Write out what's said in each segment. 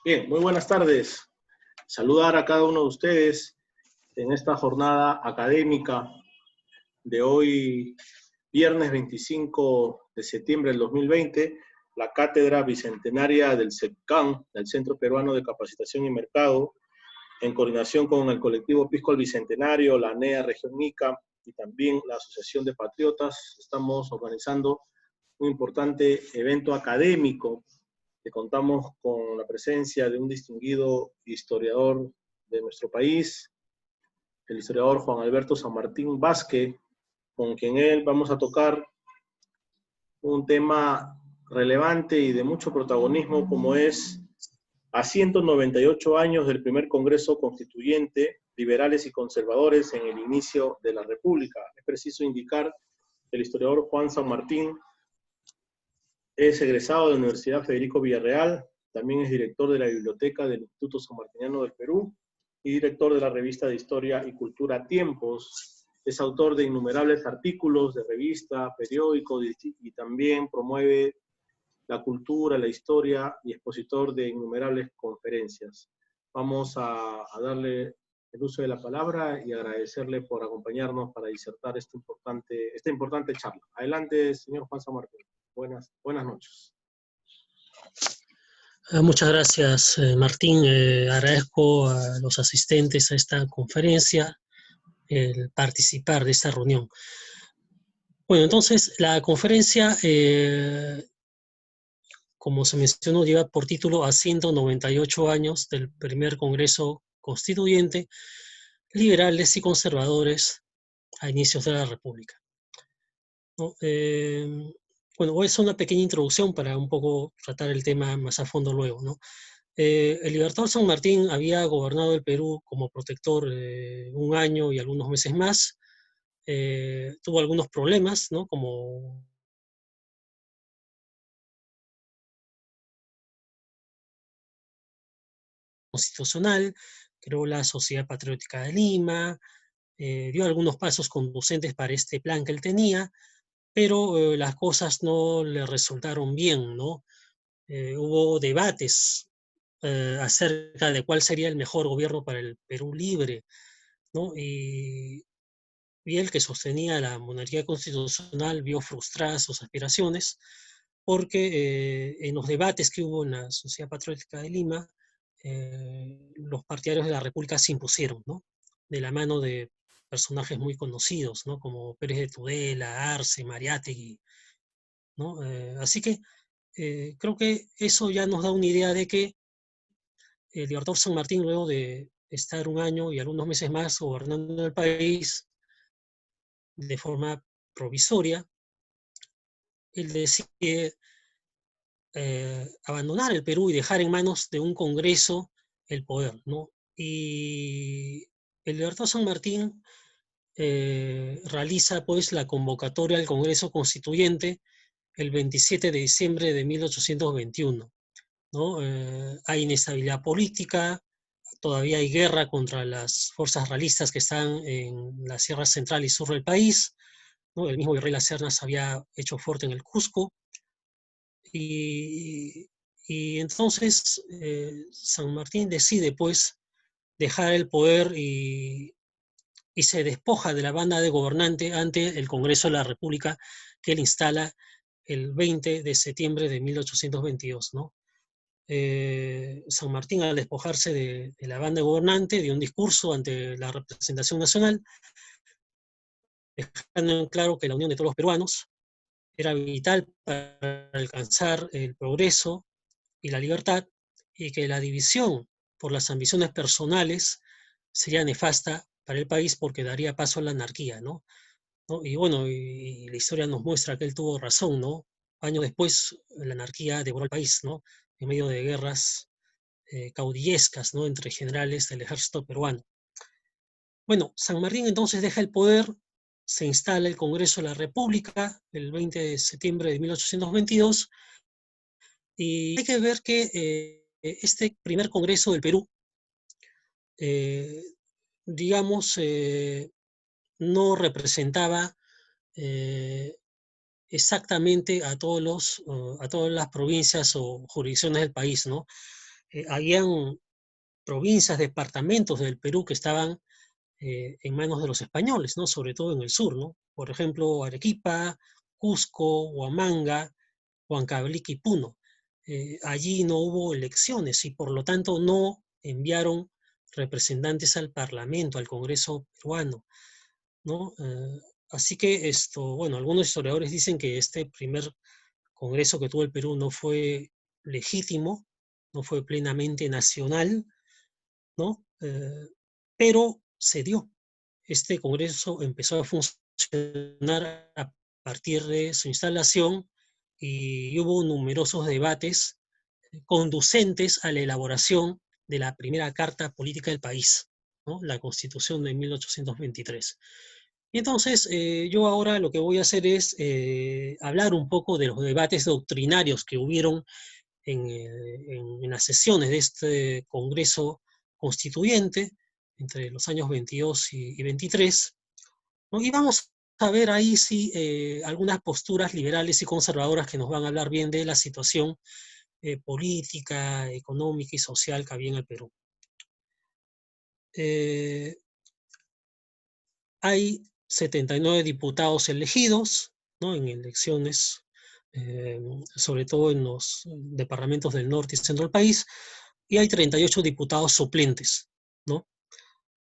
Bien, muy buenas tardes. Saludar a cada uno de ustedes en esta jornada académica de hoy, viernes 25 de septiembre del 2020, la Cátedra Bicentenaria del CEPCAM, del Centro Peruano de Capacitación y Mercado, en coordinación con el colectivo Pisco al Bicentenario, la ANEA Región Ica y también la Asociación de Patriotas. Estamos organizando un importante evento académico que contamos con la presencia de un distinguido historiador de nuestro país, el historiador Juan Alberto San Martín Vázquez, con quien vamos a tocar un tema relevante y de mucho protagonismo, como es a 198 años del primer Congreso Constituyente, liberales y conservadores en el inicio de la República. Es preciso indicar que el historiador Juan San Martín es egresado de la Universidad Federico Villarreal, también es director de la Biblioteca del Instituto Sanmartiniano del Perú y director de la revista de Historia y Cultura Tiempos. Es autor de innumerables artículos de revista, periódico y también promueve la cultura, la historia y expositor de innumerables conferencias. Vamos a darle el uso de la palabra y agradecerle por acompañarnos para disertar esta importante charla. Adelante, señor Juan San Martín. Buenas noches. Muchas gracias, Martín. Agradezco a los asistentes a esta conferencia el participar de esta reunión. Bueno, entonces, la conferencia, como se mencionó, lleva por título a 198 años del primer Congreso Constituyente, liberales y conservadores a inicios de la República, ¿no? Bueno, voy a hacer una pequeña introducción para un poco tratar el tema más a fondo luego, ¿no? El Libertador San Martín había gobernado el Perú como protector un año y algunos meses más. Tuvo algunos problemas, ¿no? Como constitucional, creó la Sociedad Patriótica de Lima, dio algunos pasos conducentes para este plan que él tenía, pero las cosas no le resultaron bien, ¿no? Hubo debates acerca de cuál sería el mejor gobierno para el Perú libre, ¿no? Y él, que sostenía la monarquía constitucional, vio frustradas sus aspiraciones, porque en los debates que hubo en la Sociedad Patriótica de Lima, los partidarios de la República se impusieron, ¿no? De la mano de personajes muy conocidos, ¿no? Como Pérez de Tudela, Arce, Mariátegui, ¿no? Así que creo que eso ya nos da una idea de que el Libertador San Martín, luego de estar un año y algunos meses más gobernando el país de forma provisoria, él decide abandonar el Perú y dejar en manos de un Congreso el poder, ¿no? Y el Libertador San Martín realiza pues la convocatoria al Congreso Constituyente el 27 de diciembre de 1821, ¿no? Hay inestabilidad política, todavía hay guerra contra las fuerzas realistas que están en la Sierra Central y Sur del país, ¿no? El mismo Virrey Las Sernas había hecho fuerte en el Cusco, y entonces San Martín decide pues dejar el poder y se despoja de la banda de gobernante ante el Congreso de la República que él instala el 20 de septiembre de 1822, ¿no? San Martín, al despojarse de la banda gobernante, dio un discurso ante la representación nacional, dejando en claro que la unión de todos los peruanos era vital para alcanzar el progreso y la libertad, y que la división por las ambiciones personales sería nefasta para el país porque daría paso a la anarquía, ¿no? Y bueno, y la historia nos muestra que él tuvo razón, ¿no? Años después, la anarquía devoró el país, ¿no? En medio de guerras caudillescas, ¿no? Entre generales del ejército peruano. Bueno, San Martín entonces deja el poder, se instala el Congreso de la República el 20 de septiembre de 1822, y hay que ver que este primer Congreso del Perú, digamos, no representaba exactamente a a todas las provincias o jurisdicciones del país, ¿no? Habían provincias, departamentos del Perú que estaban en manos de los españoles, ¿no? Sobre todo en el sur, ¿no? Por ejemplo, Arequipa, Cusco, Huamanga, Huancavelica y Puno. Allí no hubo elecciones y por lo tanto no enviaron representantes al Parlamento, al Congreso peruano, ¿no? Así que esto, bueno, algunos historiadores dicen que este primer Congreso que tuvo el Perú no fue legítimo, no fue plenamente nacional, ¿no? Pero se dio. Este Congreso empezó a funcionar a partir de su instalación y hubo numerosos debates conducentes a la elaboración de la primera carta política del país, ¿no? La Constitución de 1823. Y entonces, yo ahora lo que voy a hacer es hablar un poco de los debates doctrinarios que hubieron en las sesiones de este Congreso Constituyente entre los años 22 y 23, ¿no? Y vamos a ver ahí sí algunas posturas liberales y conservadoras que nos van a hablar bien de la situación política, económica y social que había en el Perú. Hay 79 diputados elegidos, ¿no? En elecciones, sobre todo en los departamentos del norte y centro del país, y hay 38 diputados suplentes, ¿no?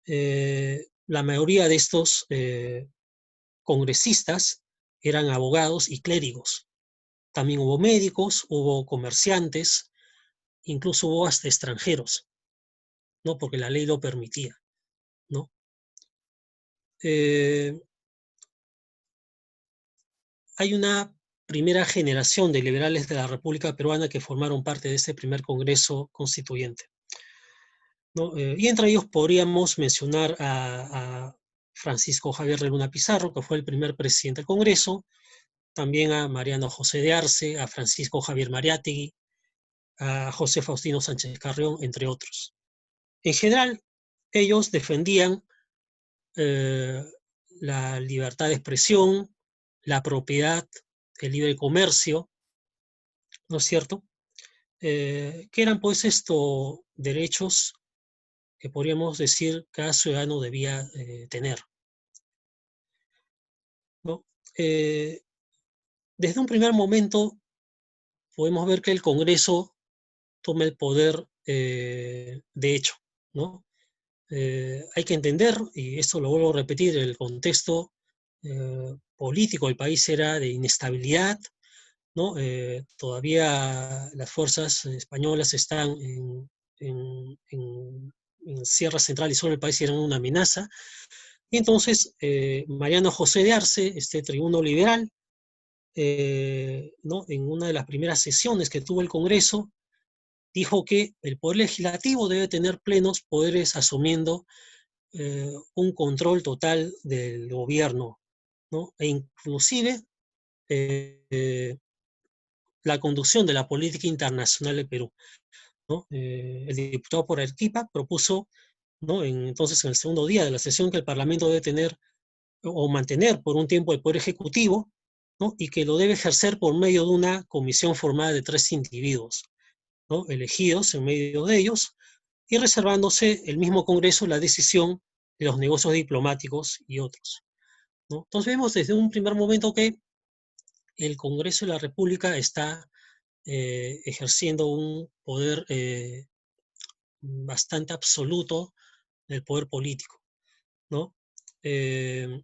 La mayoría de estos congresistas eran abogados y clérigos. También hubo médicos, hubo comerciantes, incluso hubo hasta extranjeros, ¿no? Porque la ley lo permitía, ¿no? Hay una primera generación de liberales de la República Peruana que formaron parte de este primer Congreso Constituyente, ¿no? Y entre ellos podríamos mencionar a Francisco Javier de Luna Pizarro, que fue el primer presidente del Congreso, también a Mariano José de Arce, a Francisco Javier Mariátegui, a José Faustino Sánchez Carrión, entre otros. En general, ellos defendían eh, la libertad de expresión, la propiedad, el libre comercio, ¿no es cierto? Que eran pues estos derechos que podríamos decir cada ciudadano debía tener, ¿no? Desde un primer momento podemos ver que el Congreso toma el poder de hecho, ¿no? Hay que entender, y esto lo vuelvo a repetir, el contexto político del país era de inestabilidad, ¿no? Todavía las fuerzas españolas están en Sierra Central y sobre el país y eran una amenaza. Y entonces Mariano José de Arce, este tribuno liberal, ¿no? En una de las primeras sesiones que tuvo el Congreso, dijo que el Poder Legislativo debe tener plenos poderes asumiendo un control total del gobierno, ¿no? E inclusive la conducción de la política internacional de Perú, ¿no? El diputado por Arequipa propuso, ¿no? Entonces, en el segundo día de la sesión, que el Parlamento debe tener o mantener por un tiempo el Poder Ejecutivo, ¿no? Y que lo debe ejercer por medio de una comisión formada de 3 individuos, ¿no? Elegidos en medio de ellos, y reservándose el mismo Congreso la decisión de los negocios diplomáticos y otros, ¿no? Entonces vemos desde un primer momento que el Congreso de la República está ejerciendo un poder bastante absoluto del poder político, ¿no? Eh,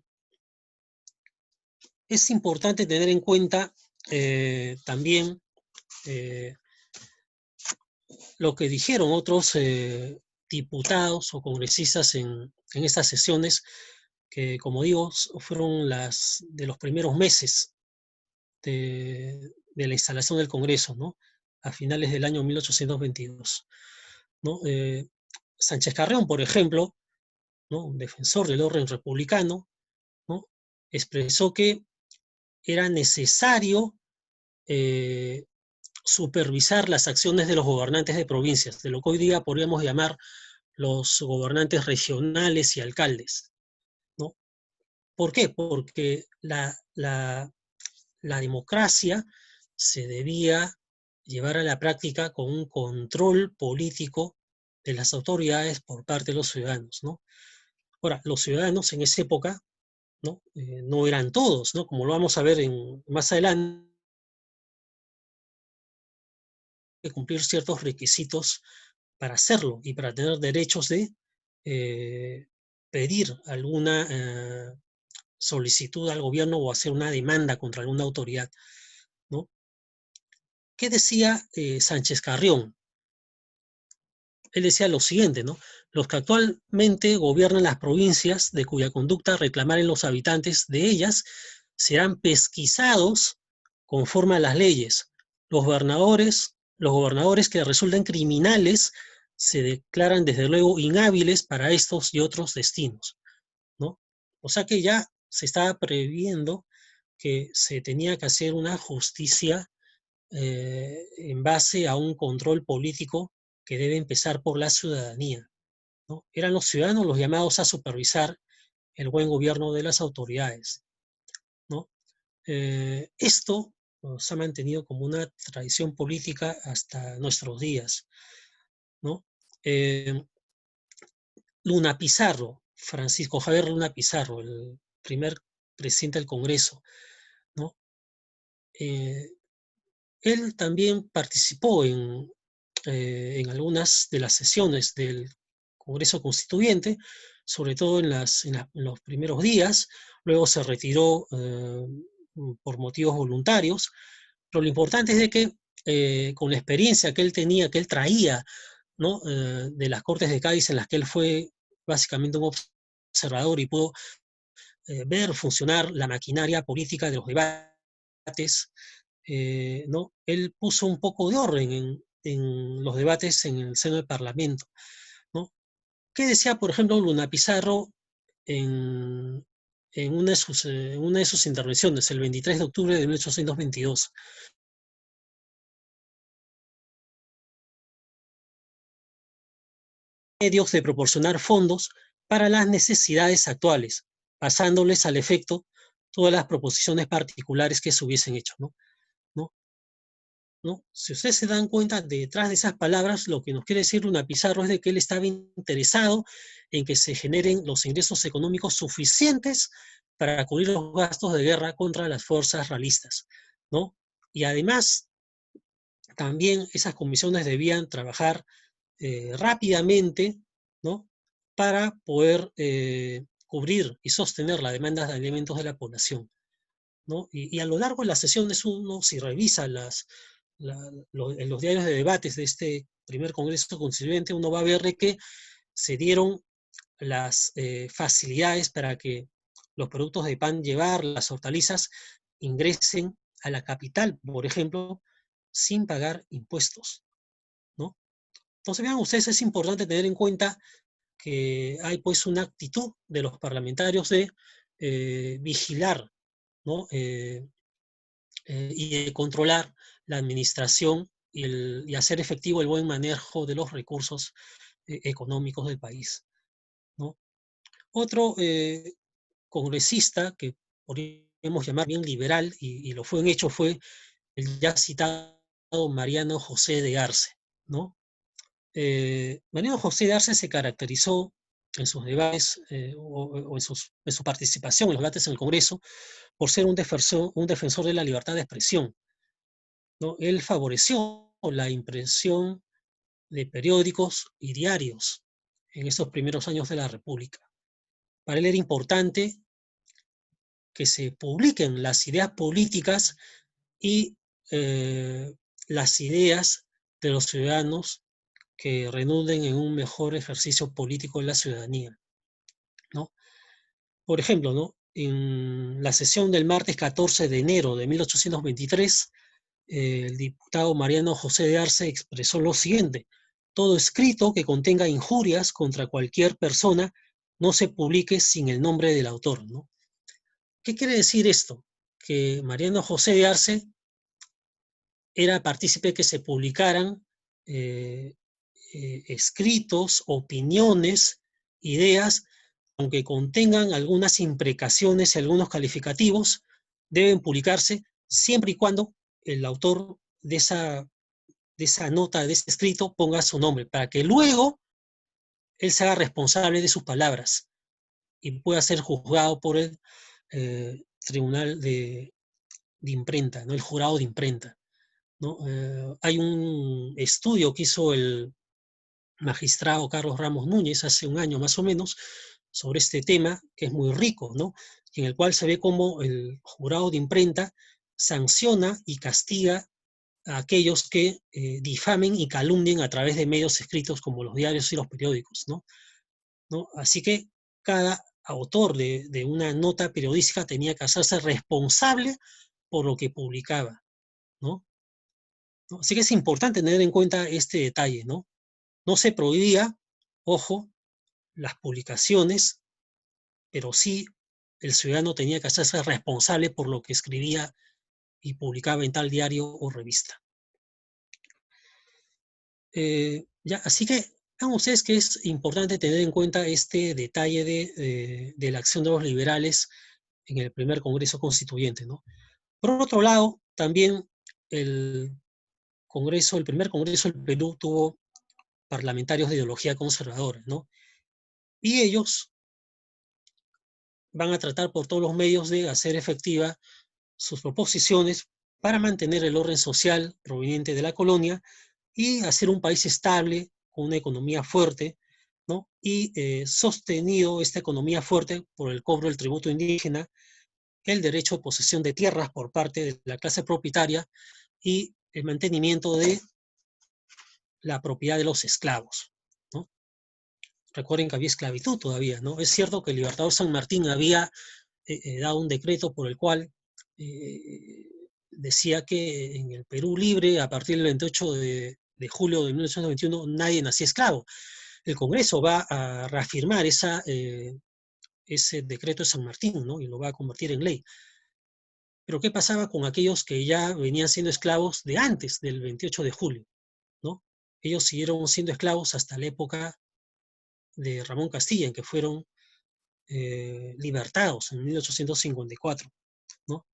es importante tener en cuenta también eh, lo que dijeron otros diputados o congresistas en estas sesiones, que como digo, fueron las de los primeros meses de la instalación del Congreso, ¿no? A finales del año 1822, ¿no? Sánchez Carrión, por ejemplo, ¿no? Un defensor del orden republicano, ¿no? Expresó que era necesario supervisar las acciones de los gobernantes de provincias, de lo que hoy día podríamos llamar los gobernantes regionales y alcaldes, ¿no? ¿Por qué? Porque la democracia se debía llevar a la práctica con un control político de las autoridades por parte de los ciudadanos, ¿no? Ahora, los ciudadanos en esa época, ¿no? No eran todos, ¿no? Como lo vamos a ver más adelante, cumplir ciertos requisitos para hacerlo y para tener derechos de pedir alguna solicitud al gobierno o hacer una demanda contra alguna autoridad, ¿no? ¿Qué decía Sánchez Carrión? Él decía lo siguiente, ¿no? Los que actualmente gobiernan las provincias de cuya conducta reclamaren los habitantes de ellas serán pesquisados conforme a las leyes. Los gobernadores que resulten criminales se declaran desde luego inhábiles para estos y otros destinos, ¿no? O sea que ya se estaba previendo que se tenía que hacer una justicia en base a un control político que debe empezar por la ciudadanía, ¿no? Eran los ciudadanos los llamados a supervisar el buen gobierno de las autoridades, ¿no? Esto se ha mantenido como una tradición política hasta nuestros días, ¿no? Luna Pizarro, Francisco Javier Luna Pizarro, el primer presidente del Congreso, ¿no? Él también participó en algunas de las sesiones del Congreso Constituyente, sobre todo en los primeros días, luego se retiró por motivos voluntarios, pero lo importante es de que con la experiencia que él tenía, que él traía, ¿no? De las Cortes de Cádiz, en las que él fue básicamente un observador y pudo ver funcionar la maquinaria política de los debates, ¿no? Él puso un poco de orden en los debates en el seno del Parlamento, ¿no? ¿Qué decía, por ejemplo, Luna Pizarro en una de sus intervenciones, el 23 de octubre de 1822? Medios de proporcionar fondos para las necesidades actuales, pasándoles al efecto todas las proposiciones particulares que se hubiesen hecho, ¿no? ¿No? ¿No? Si ustedes se dan cuenta, detrás de esas palabras, lo que nos quiere decir Luna Pizarro es de que él estaba interesado en que se generen los ingresos económicos suficientes para cubrir los gastos de guerra contra las fuerzas realistas, ¿no? Y además, también esas comisiones debían trabajar rápidamente, ¿no? Para poder cubrir y sostener la demanda de alimentos de la población, ¿no? Y a lo largo de las sesiones uno, si revisa en los diarios de debates de este primer Congreso Constituyente, uno va a ver de que se dieron las facilidades para que los productos de pan llevar, las hortalizas, ingresen a la capital, por ejemplo, sin pagar impuestos, ¿no? Entonces, vean ustedes, es importante tener en cuenta que hay pues una actitud de los parlamentarios de vigilar, ¿no? Y de controlar la administración y hacer efectivo el buen manejo de los recursos económicos del país, ¿no? Otro congresista que podríamos llamar bien liberal, y lo fue en hecho, fue el ya citado Mariano José de Arce, ¿no? Mariano José de Arce se caracterizó en sus debates o en su participación en los debates en el Congreso por ser un defensor de la libertad de expresión, ¿no? Él favoreció la impresión de periódicos y diarios en esos primeros años de la República. Para él era importante que se publiquen las ideas políticas y las ideas de los ciudadanos que reduden en un mejor ejercicio político de la ciudadanía, ¿no? Por ejemplo, ¿no? En la sesión del martes 14 de enero de 1823, el diputado Mariano José de Arce expresó lo siguiente: todo escrito que contenga injurias contra cualquier persona no se publique sin el nombre del autor, ¿no? ¿Qué quiere decir esto? Que Mariano José de Arce era partícipe que se publicaran escritos, opiniones, ideas, aunque contengan algunas imprecaciones y algunos calificativos, deben publicarse siempre y cuando el autor de esa nota, de ese escrito, ponga su nombre, para que luego él se haga responsable de sus palabras y pueda ser juzgado por el tribunal de imprenta, ¿no? El jurado de imprenta, ¿no? Hay un estudio que hizo el magistrado Carlos Ramos Núñez hace un año más o menos sobre este tema, que es muy rico, ¿no? En el cual se ve cómo el jurado de imprenta sanciona y castiga a aquellos que difamen y calumnien a través de medios escritos como los diarios y los periódicos, ¿no? Así que cada autor de una nota periodística tenía que hacerse responsable por lo que publicaba, ¿no? Así que es importante tener en cuenta este detalle, ¿no? No se prohibía, ojo, las publicaciones, pero sí el ciudadano tenía que hacerse responsable por lo que escribía y publicaba en tal diario o revista. Así que vean ustedes que es importante tener en cuenta este detalle de la acción de los liberales en el primer Congreso Constituyente, ¿no? Por otro lado, también el primer Congreso del Perú tuvo parlamentarios de ideología conservadora, ¿no? Y ellos van a tratar por todos los medios de hacer efectiva sus proposiciones para mantener el orden social proveniente de la colonia y hacer un país estable, con una economía fuerte, ¿no? Y sostenido esta economía fuerte por el cobro del tributo indígena, el derecho de posesión de tierras por parte de la clase propietaria y el mantenimiento de la propiedad de los esclavos, ¿no? Recuerden que había esclavitud todavía, ¿no? Es cierto que el libertador San Martín había dado un decreto por el cual decía que en el Perú libre, a partir del 28 de julio de 1821, nadie nacía esclavo. El Congreso va a reafirmar ese decreto de San Martín, ¿no? Y lo va a convertir en ley. Pero ¿qué pasaba con aquellos que ya venían siendo esclavos de antes del 28 de julio, ¿no? Ellos siguieron siendo esclavos hasta la época de Ramón Castilla, en que fueron libertados en 1854, ¿no?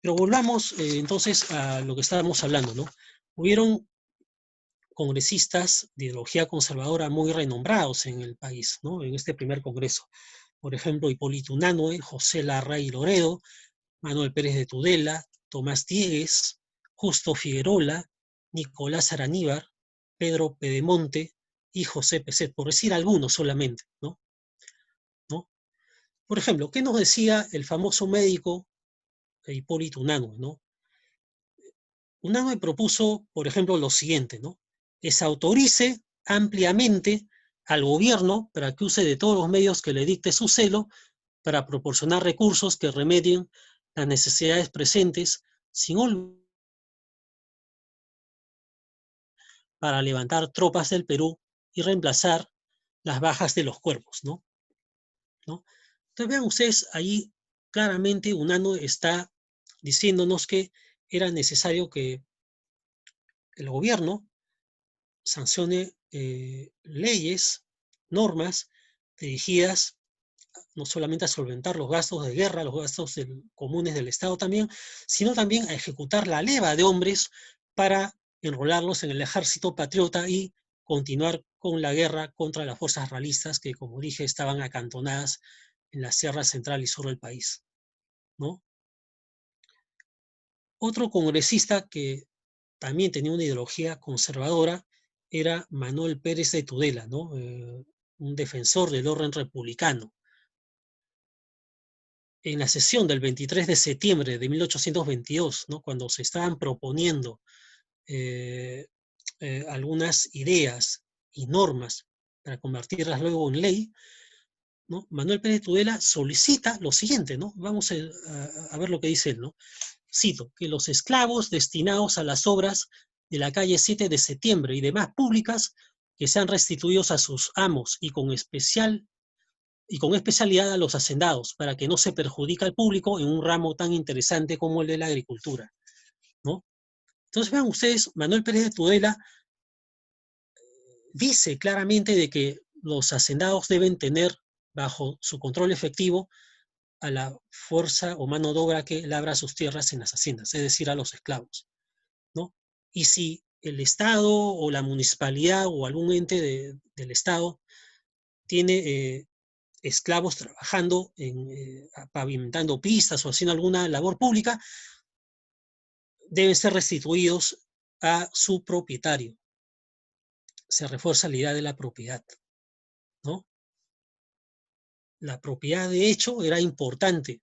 Pero volvamos entonces a lo que estábamos hablando, ¿no? Hubieron congresistas de ideología conservadora muy renombrados en el país, ¿no? En este primer congreso. Por ejemplo, Hipólito Unanue, José Larraín Loredo, Manuel Pérez de Tudela, Tomás Diegues, Justo Figuerola, Nicolás Araníbar, Pedro Pedemonte y José Peset, por decir algunos solamente, ¿no? Por ejemplo, ¿qué nos decía el famoso médico Hipólito Unanue, ¿no? Unanue propuso, por ejemplo, lo siguiente, ¿no? Que se autorice ampliamente al gobierno para que use de todos los medios que le dicte su celo para proporcionar recursos que remedien las necesidades presentes sin olvidar para levantar tropas del Perú y reemplazar las bajas de los cuerpos, ¿no? Entonces vean ustedes, ahí claramente Unanue está diciéndonos que era necesario que el gobierno sancione leyes, normas dirigidas no solamente a solventar los gastos de guerra, los gastos comunes del Estado también, sino también a ejecutar la leva de hombres para enrolarlos en el ejército patriota y continuar con la guerra contra las fuerzas realistas que, como dije, estaban acantonadas en la sierra central y sur del país, ¿no? Otro congresista que también tenía una ideología conservadora era Manuel Pérez de Tudela, ¿no? Un defensor del orden republicano. En la sesión del 23 de septiembre de 1822, ¿no? Cuando se estaban proponiendo algunas ideas y normas para convertirlas luego en ley, ¿no? Manuel Pérez de Tudela solicita lo siguiente, ¿no? Vamos a ver lo que dice él, ¿no? Cito, que los esclavos destinados a las obras de la calle 7 de septiembre y demás públicas que sean restituidos a sus amos y con especialidad a los hacendados, para que no se perjudique al público en un ramo tan interesante como el de la agricultura, ¿no? Entonces vean ustedes, Manuel Pérez de Tudela dice claramente de que los hacendados deben tener bajo su control efectivo a la fuerza o mano de obra que labra sus tierras en las haciendas, es decir, a los esclavos, ¿no? Y si el Estado o la municipalidad o algún ente del Estado tiene esclavos trabajando, pavimentando pistas o haciendo alguna labor pública, deben ser restituidos a su propietario. Se refuerza la idea de la propiedad, ¿no? La propiedad, de hecho, era importante.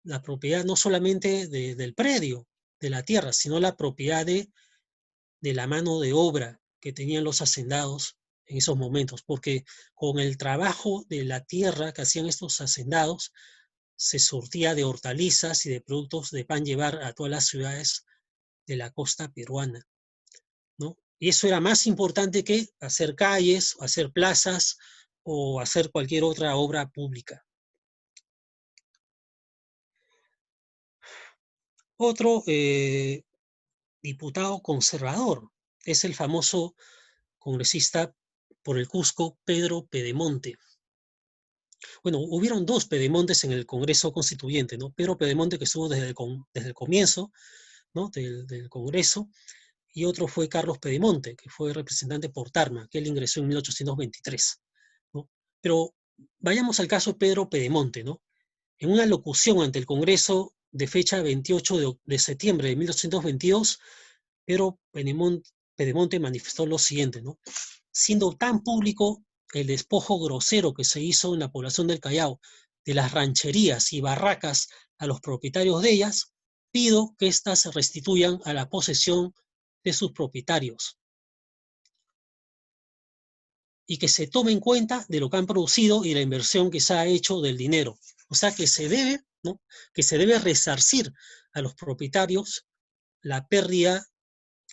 La propiedad no solamente del predio, de la tierra, sino la propiedad de la mano de obra que tenían los hacendados en esos momentos, porque con el trabajo de la tierra que hacían estos hacendados, se surtía de hortalizas y de productos de pan llevar a todas las ciudades de la costa peruana, ¿no? Y eso era más importante que hacer calles, hacer plazas o hacer cualquier otra obra pública. Otro diputado conservador es el famoso congresista por el Cusco, Pedro Pedemonte. Bueno, hubieron dos Pedemontes en el Congreso Constituyente, ¿no? Pedro Pedemonte, que estuvo desde el comienzo, ¿no? del Congreso, y otro fue Carlos Pedemonte, que fue representante por Tarma, que él ingresó en 1823, ¿no? Pero vayamos al caso de Pedro Pedemonte, ¿no? En una locución ante el Congreso de fecha 28 de septiembre de 1822, Pedro Pedemonte manifestó lo siguiente, ¿no? Siendo tan público el despojo grosero que se hizo en la población del Callao de las rancherías y barracas a los propietarios de ellas, pido que éstas se restituyan a la posesión de sus propietarios y que se tome en cuenta de lo que han producido y la inversión que se ha hecho del dinero. O sea, que se debe, ¿no? Que se debe resarcir a los propietarios la pérdida,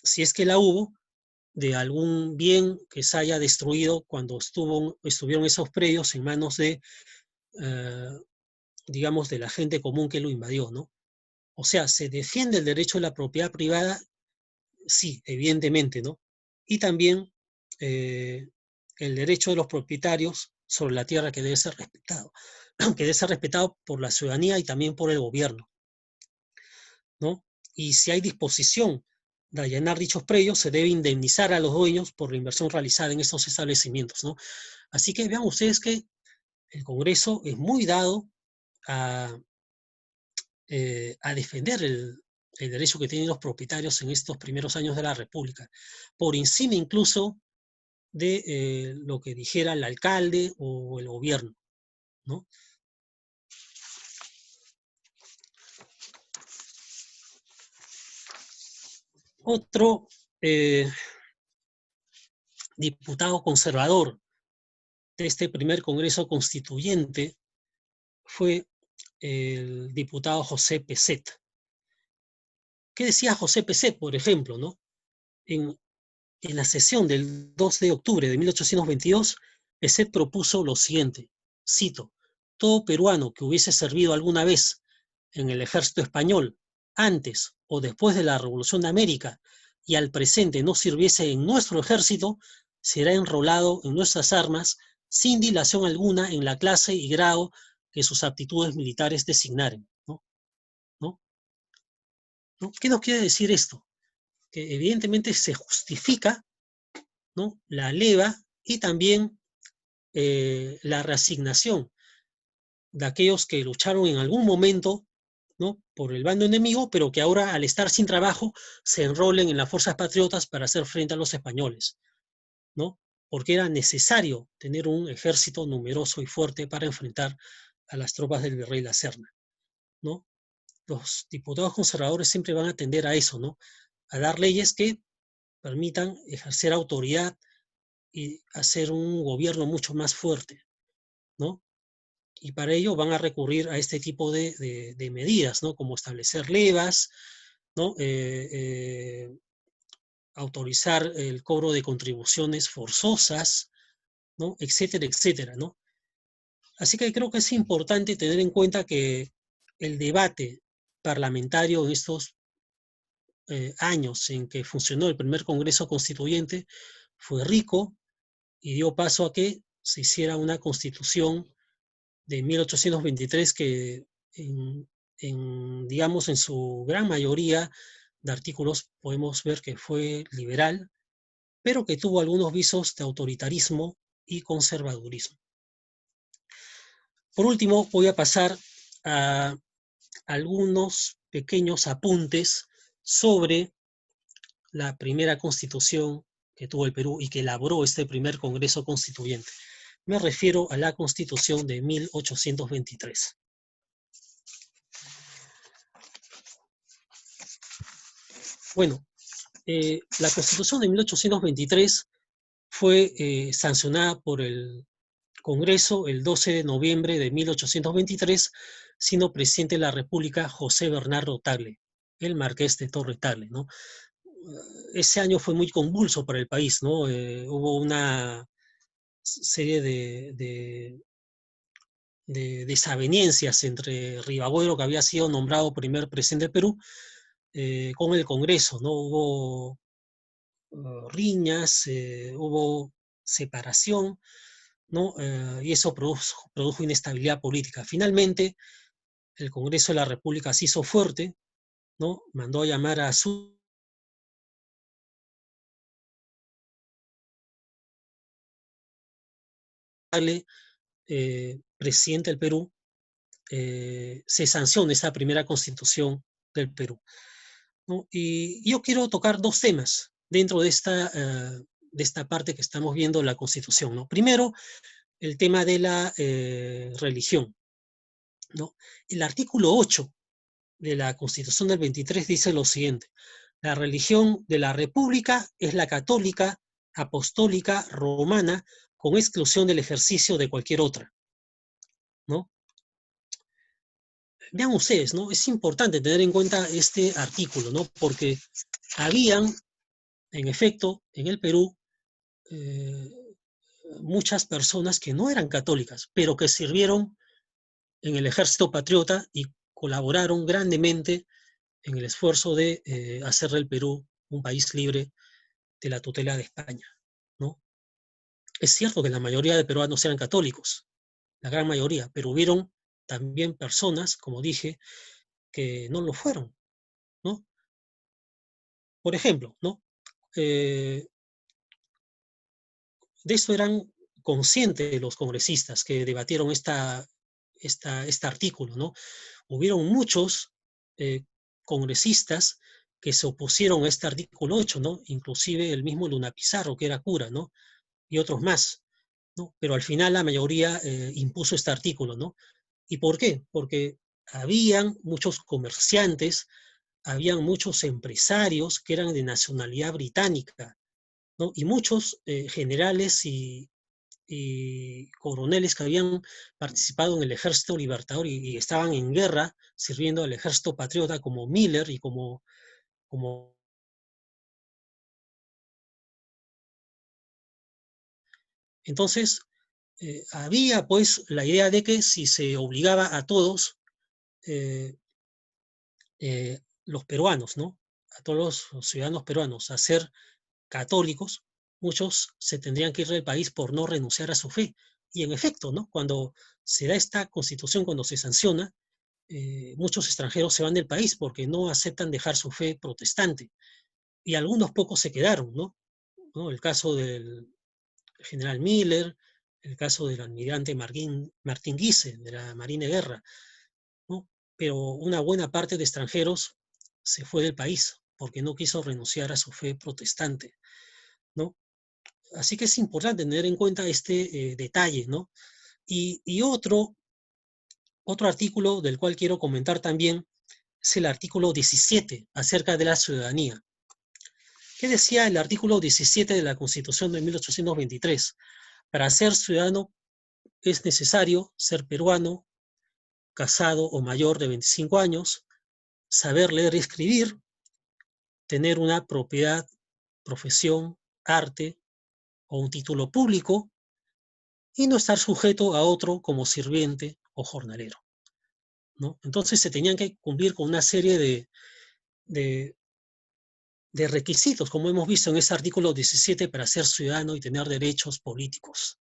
si es que la hubo, de algún bien que se haya destruido cuando estuvieron esos predios en manos de, digamos, de la gente común que lo invadió, ¿no? O sea, se defiende el derecho de la propiedad privada, sí, evidentemente, ¿no? Y también el derecho de los propietarios sobre la tierra que debe ser respetado, que debe ser respetado por la ciudadanía y también por el gobierno, ¿no? Y si hay disposición de allanar dichos predios, se debe indemnizar a los dueños por la inversión realizada en estos establecimientos, ¿no? Así que vean ustedes que el Congreso es muy dado a defender el derecho que tienen los propietarios en estos primeros años de la República, por encima incluso de lo que dijera el alcalde o el gobierno, ¿no? Otro diputado conservador de este primer Congreso Constituyente fue el diputado José Peset. ¿Qué decía José Peset, por ejemplo, ¿no? En la sesión del 2 de octubre de 1822, Peset propuso lo siguiente, cito, todo peruano que hubiese servido alguna vez en el ejército español, antes o después de la Revolución de América, y al presente no sirviese en nuestro ejército, será enrolado en nuestras armas sin dilación alguna en la clase y grado que sus aptitudes militares designaren, ¿no? ¿No? ¿No? ¿Qué nos quiere decir esto? Que evidentemente se justifica, ¿no? La leva y también la reasignación de aquellos que lucharon en algún momento, ¿no? Por el bando enemigo, pero que ahora al estar sin trabajo se enrolen en las fuerzas patriotas para hacer frente a los españoles, ¿no? Porque era necesario tener un ejército numeroso y fuerte para enfrentar a las tropas del virrey La Serna, ¿no? Los diputados conservadores siempre van a tender a eso, ¿no? A dar leyes que permitan ejercer autoridad y hacer un gobierno mucho más fuerte, ¿no? Y para ello van a recurrir a este tipo de medidas, ¿no? Como establecer levas, ¿no? Autorizar el cobro de contribuciones forzosas, ¿no? Etcétera, etcétera, ¿no? Así que creo que es importante tener en cuenta que el debate parlamentario en estos años en que funcionó el primer Congreso Constituyente fue rico y dio paso a que se hiciera una constitución de 1823 que digamos, en su gran mayoría de artículos podemos ver que fue liberal, pero que tuvo algunos visos de autoritarismo y conservadurismo. Por último, voy a pasar a algunos pequeños apuntes sobre la primera constitución que tuvo el Perú y que elaboró este primer Congreso Constituyente. Me refiero a la Constitución de 1823. Bueno, la Constitución de 1823 fue sancionada por el Congreso el 12 de noviembre de 1823, siendo presidente de la República José Bernardo Tagle, el marqués de Torre Tagle, ¿no? Ese año fue muy convulso para el país, ¿no? Hubo una serie de desavenencias entre Rivagüero, que había sido nombrado primer presidente del Perú, con el Congreso, ¿no? Hubo riñas, hubo separación, ¿no? Y eso produjo inestabilidad política. Finalmente, el Congreso de la República se hizo fuerte, ¿no? Mandó a llamar a su presidente del Perú, se sanciona esa primera constitución del Perú, ¿no? Y yo quiero tocar dos temas dentro de esta parte que estamos viendo la Constitución, ¿no? Primero, el tema de la religión, ¿no? El artículo 8 de la Constitución del 23 dice lo siguiente: la religión de la República es la católica, apostólica, romana, con exclusión del ejercicio de cualquier otra, ¿no? Vean ustedes, ¿no? Es importante tener en cuenta este artículo, ¿no? Porque habían, en efecto, en el Perú, muchas personas que no eran católicas, pero que sirvieron en el ejército patriota y colaboraron grandemente en el esfuerzo de hacer del Perú un país libre de la tutela de España, ¿no? Es cierto que la mayoría de peruanos eran católicos, la gran mayoría, pero hubieron también personas, como dije, que no lo fueron, ¿no? Por ejemplo, ¿no? De esto eran conscientes los congresistas que debatieron este artículo, ¿no? Hubieron muchos congresistas que se opusieron a este artículo 8, ¿no? Inclusive el mismo Luna Pizarro, que era cura, ¿no? Y otros más, ¿no? Pero al final la mayoría impuso este artículo, ¿no? ¿Y por qué? Porque habían muchos comerciantes, habían muchos empresarios que eran de nacionalidad británica, ¿no? Y muchos generales y coroneles que habían participado en el ejército libertador y estaban en guerra sirviendo al ejército patriota, como Miller y como entonces había pues la idea de que si se obligaba a todos eh, los peruanos, ¿no? A todos los ciudadanos peruanos a ser católicos, muchos se tendrían que ir del país por no renunciar a su fe. Y en efecto, ¿no? Cuando se da esta constitución, cuando se sanciona, muchos extranjeros se van del país porque no aceptan dejar su fe protestante. Y algunos pocos se quedaron, ¿no? ¿No? El caso del general Miller, el caso del almirante Martín Guise, de la Marina de Guerra, ¿no? Pero una buena parte de extranjeros se fue del país porque no quiso renunciar a su fe protestante, ¿no? Así que es importante tener en cuenta este detalle, ¿no? Y otro artículo del cual quiero comentar también es el artículo 17 acerca de la ciudadanía. ¿Qué decía el artículo 17 de la Constitución de 1823? Para ser ciudadano es necesario ser peruano, casado o mayor de 25 años, saber leer y escribir, tener una propiedad, profesión, arte o un título público y no estar sujeto a otro como sirviente o jornalero, ¿no? Entonces se tenían que cumplir con una serie de de requisitos, como hemos visto en ese artículo 17, para ser ciudadano y tener derechos políticos,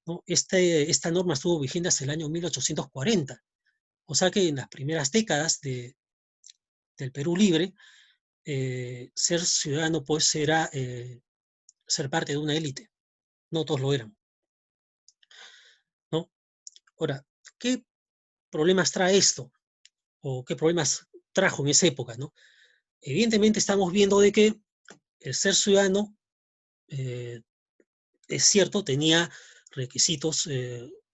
¿no? Esta norma estuvo vigente hasta el año 1840, o sea que en las primeras décadas del Perú libre, ser ciudadano pues era ser parte de una élite, no todos lo eran, ¿no? Ahora, ¿qué problemas trae esto? ¿O qué problemas trajo en esa época, ¿no? Evidentemente estamos viendo de que el ser ciudadano, es cierto, tenía requisitos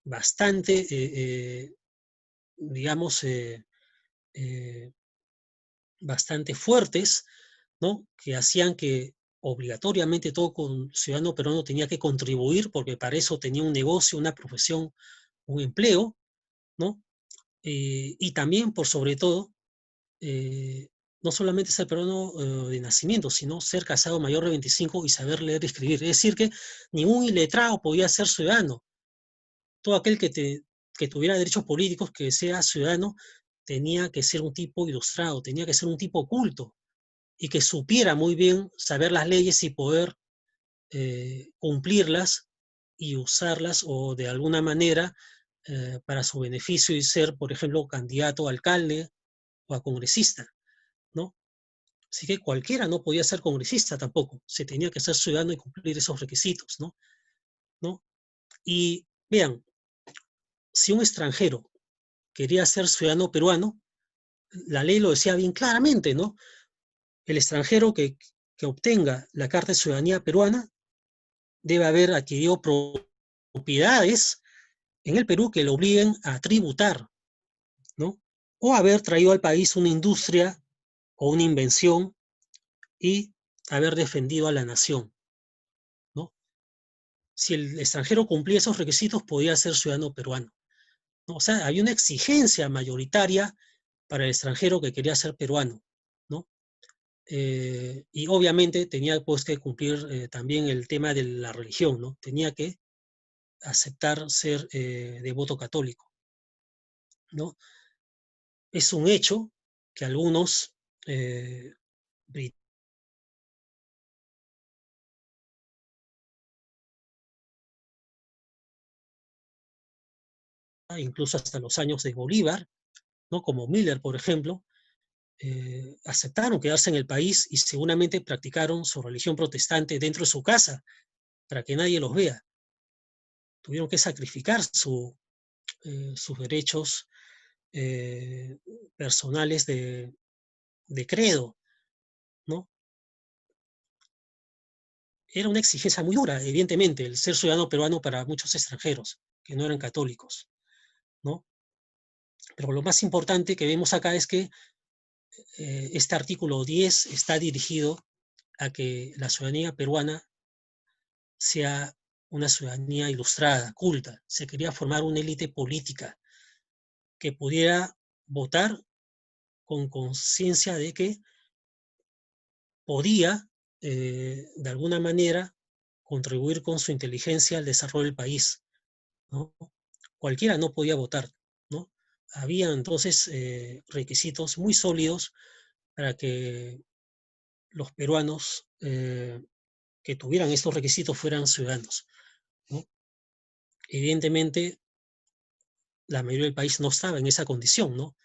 bastante, digamos, eh, bastante fuertes, ¿no? Que hacían que obligatoriamente todo ciudadano peruano tenía que contribuir, porque para eso tenía un negocio, una profesión, un empleo, ¿no? Y también, por sobre todo, eh, no solamente ser peruano de nacimiento, sino ser casado mayor de 25 y saber leer y escribir. Es decir, que ningún iletrado podía ser ciudadano. Todo aquel que tuviera derechos políticos, que sea ciudadano, tenía que ser un tipo ilustrado, tenía que ser un tipo culto y que supiera muy bien saber las leyes y poder cumplirlas y usarlas o de alguna manera para su beneficio y ser, por ejemplo, candidato a alcalde o a congresista, ¿no? Así que cualquiera no podía ser congresista tampoco, se tenía que ser ciudadano y cumplir esos requisitos, ¿no? ¿No? Y vean, si un extranjero quería ser ciudadano peruano, la ley lo decía bien claramente, ¿no? El extranjero que obtenga la carta de ciudadanía peruana debe haber adquirido propiedades en el Perú que lo obliguen a tributar, ¿no? O haber traído al país una industria o una invención y haber defendido a la nación, ¿no? Si el extranjero cumplía esos requisitos, podía ser ciudadano peruano, ¿no? O sea, había una exigencia mayoritaria para el extranjero que quería ser peruano, ¿no? Y obviamente tenía pues que cumplir también el tema de la religión, ¿no? Tenía que aceptar ser devoto católico, ¿no? Es un hecho que algunos incluso hasta los años de Bolívar, ¿no? Como Miller, por ejemplo, aceptaron quedarse en el país y seguramente practicaron su religión protestante dentro de su casa para que nadie los vea. Tuvieron que sacrificar sus derechos eh, personales de credo, ¿no? Era una exigencia muy dura, evidentemente, el ser ciudadano peruano para muchos extranjeros que no eran católicos, ¿no? Pero lo más importante que vemos acá es que este artículo 10 está dirigido a que la ciudadanía peruana sea una ciudadanía ilustrada, culta. Se quería formar una élite política que pudiera votar con conciencia de que podía, de alguna manera, contribuir con su inteligencia al desarrollo del país, ¿no? Cualquiera no podía votar, ¿no? Había entonces requisitos muy sólidos para que los peruanos que tuvieran estos requisitos fueran ciudadanos, ¿no? Evidentemente, la mayoría del país no estaba en esa condición, ¿no?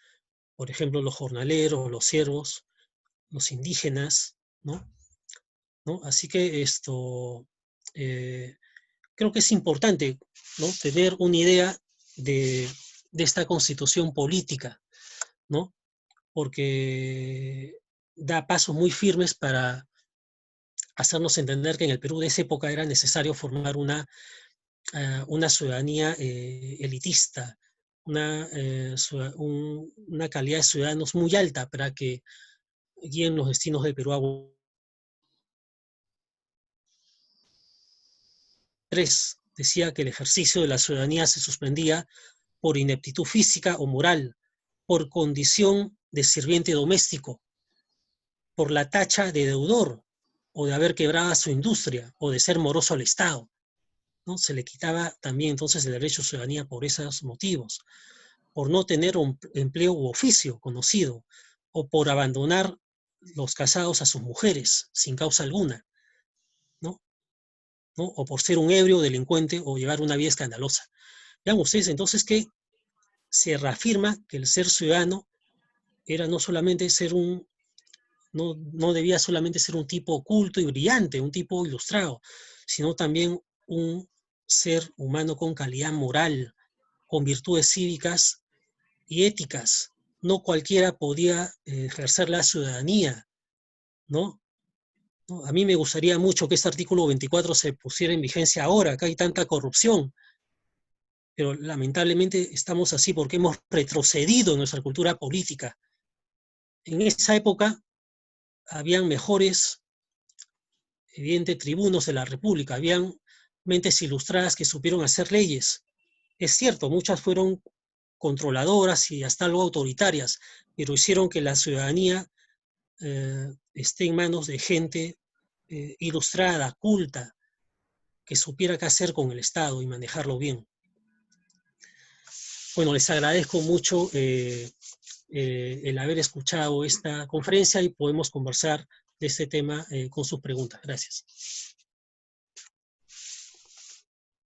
Por ejemplo, los jornaleros, los siervos, los indígenas, ¿no? ¿No? Así que eh, creo que es importante, ¿no? Tener una idea de esta constitución política, ¿no? Porque da pasos muy firmes para hacernos entender que en el Perú de esa época era necesario formar una ciudadanía elitista, una calidad de ciudadanos muy alta para que guíen los destinos del Perú a 3. Decía que el ejercicio de la ciudadanía se suspendía por ineptitud física o moral, por condición de sirviente doméstico, por la tacha de deudor, o de haber quebrado su industria, o de ser moroso al Estado, ¿no? Se le quitaba también entonces el derecho a ciudadanía por esos motivos, por no tener un empleo u oficio conocido, o por abandonar los casados a sus mujeres sin causa alguna, ¿no? ¿No? O por ser un ebrio, delincuente o llevar una vida escandalosa. Vean ustedes entonces que se reafirma que el ser ciudadano era no solamente ser no debía solamente ser un tipo culto y brillante, un tipo ilustrado, sino también un ser humano con calidad moral, con virtudes cívicas y éticas. No cualquiera podía ejercer la ciudadanía, ¿no? ¿No? A mí me gustaría mucho que este artículo 24 se pusiera en vigencia ahora, acá hay tanta corrupción, pero lamentablemente estamos así porque hemos retrocedido en nuestra cultura política. En esa época habían mejores, evidente, tribunos de la República, habían mentes ilustradas que supieron hacer leyes. Es cierto, muchas fueron controladoras y hasta algo autoritarias, pero hicieron que la ciudadanía esté en manos de gente ilustrada, culta, que supiera qué hacer con el Estado y manejarlo bien. Bueno, les agradezco mucho el haber escuchado esta conferencia y podemos conversar de este tema con sus preguntas. Gracias.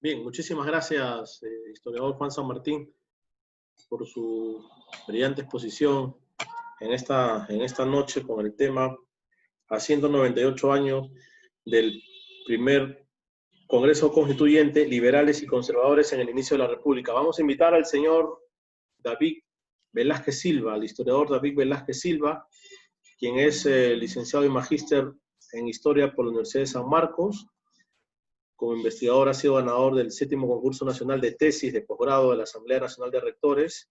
Bien, muchísimas gracias, historiador Juan San Martín, por su brillante exposición en esta noche con el tema a 198 años del primer Congreso Constituyente, liberales y conservadores en el inicio de la República. Vamos a invitar al señor David Velázquez Silva, al historiador David Velázquez Silva, quien es licenciado y magíster en Historia por la Universidad de San Marcos. Como investigador ha sido ganador del 7º Concurso Nacional de Tesis de Posgrado de la Asamblea Nacional de Rectores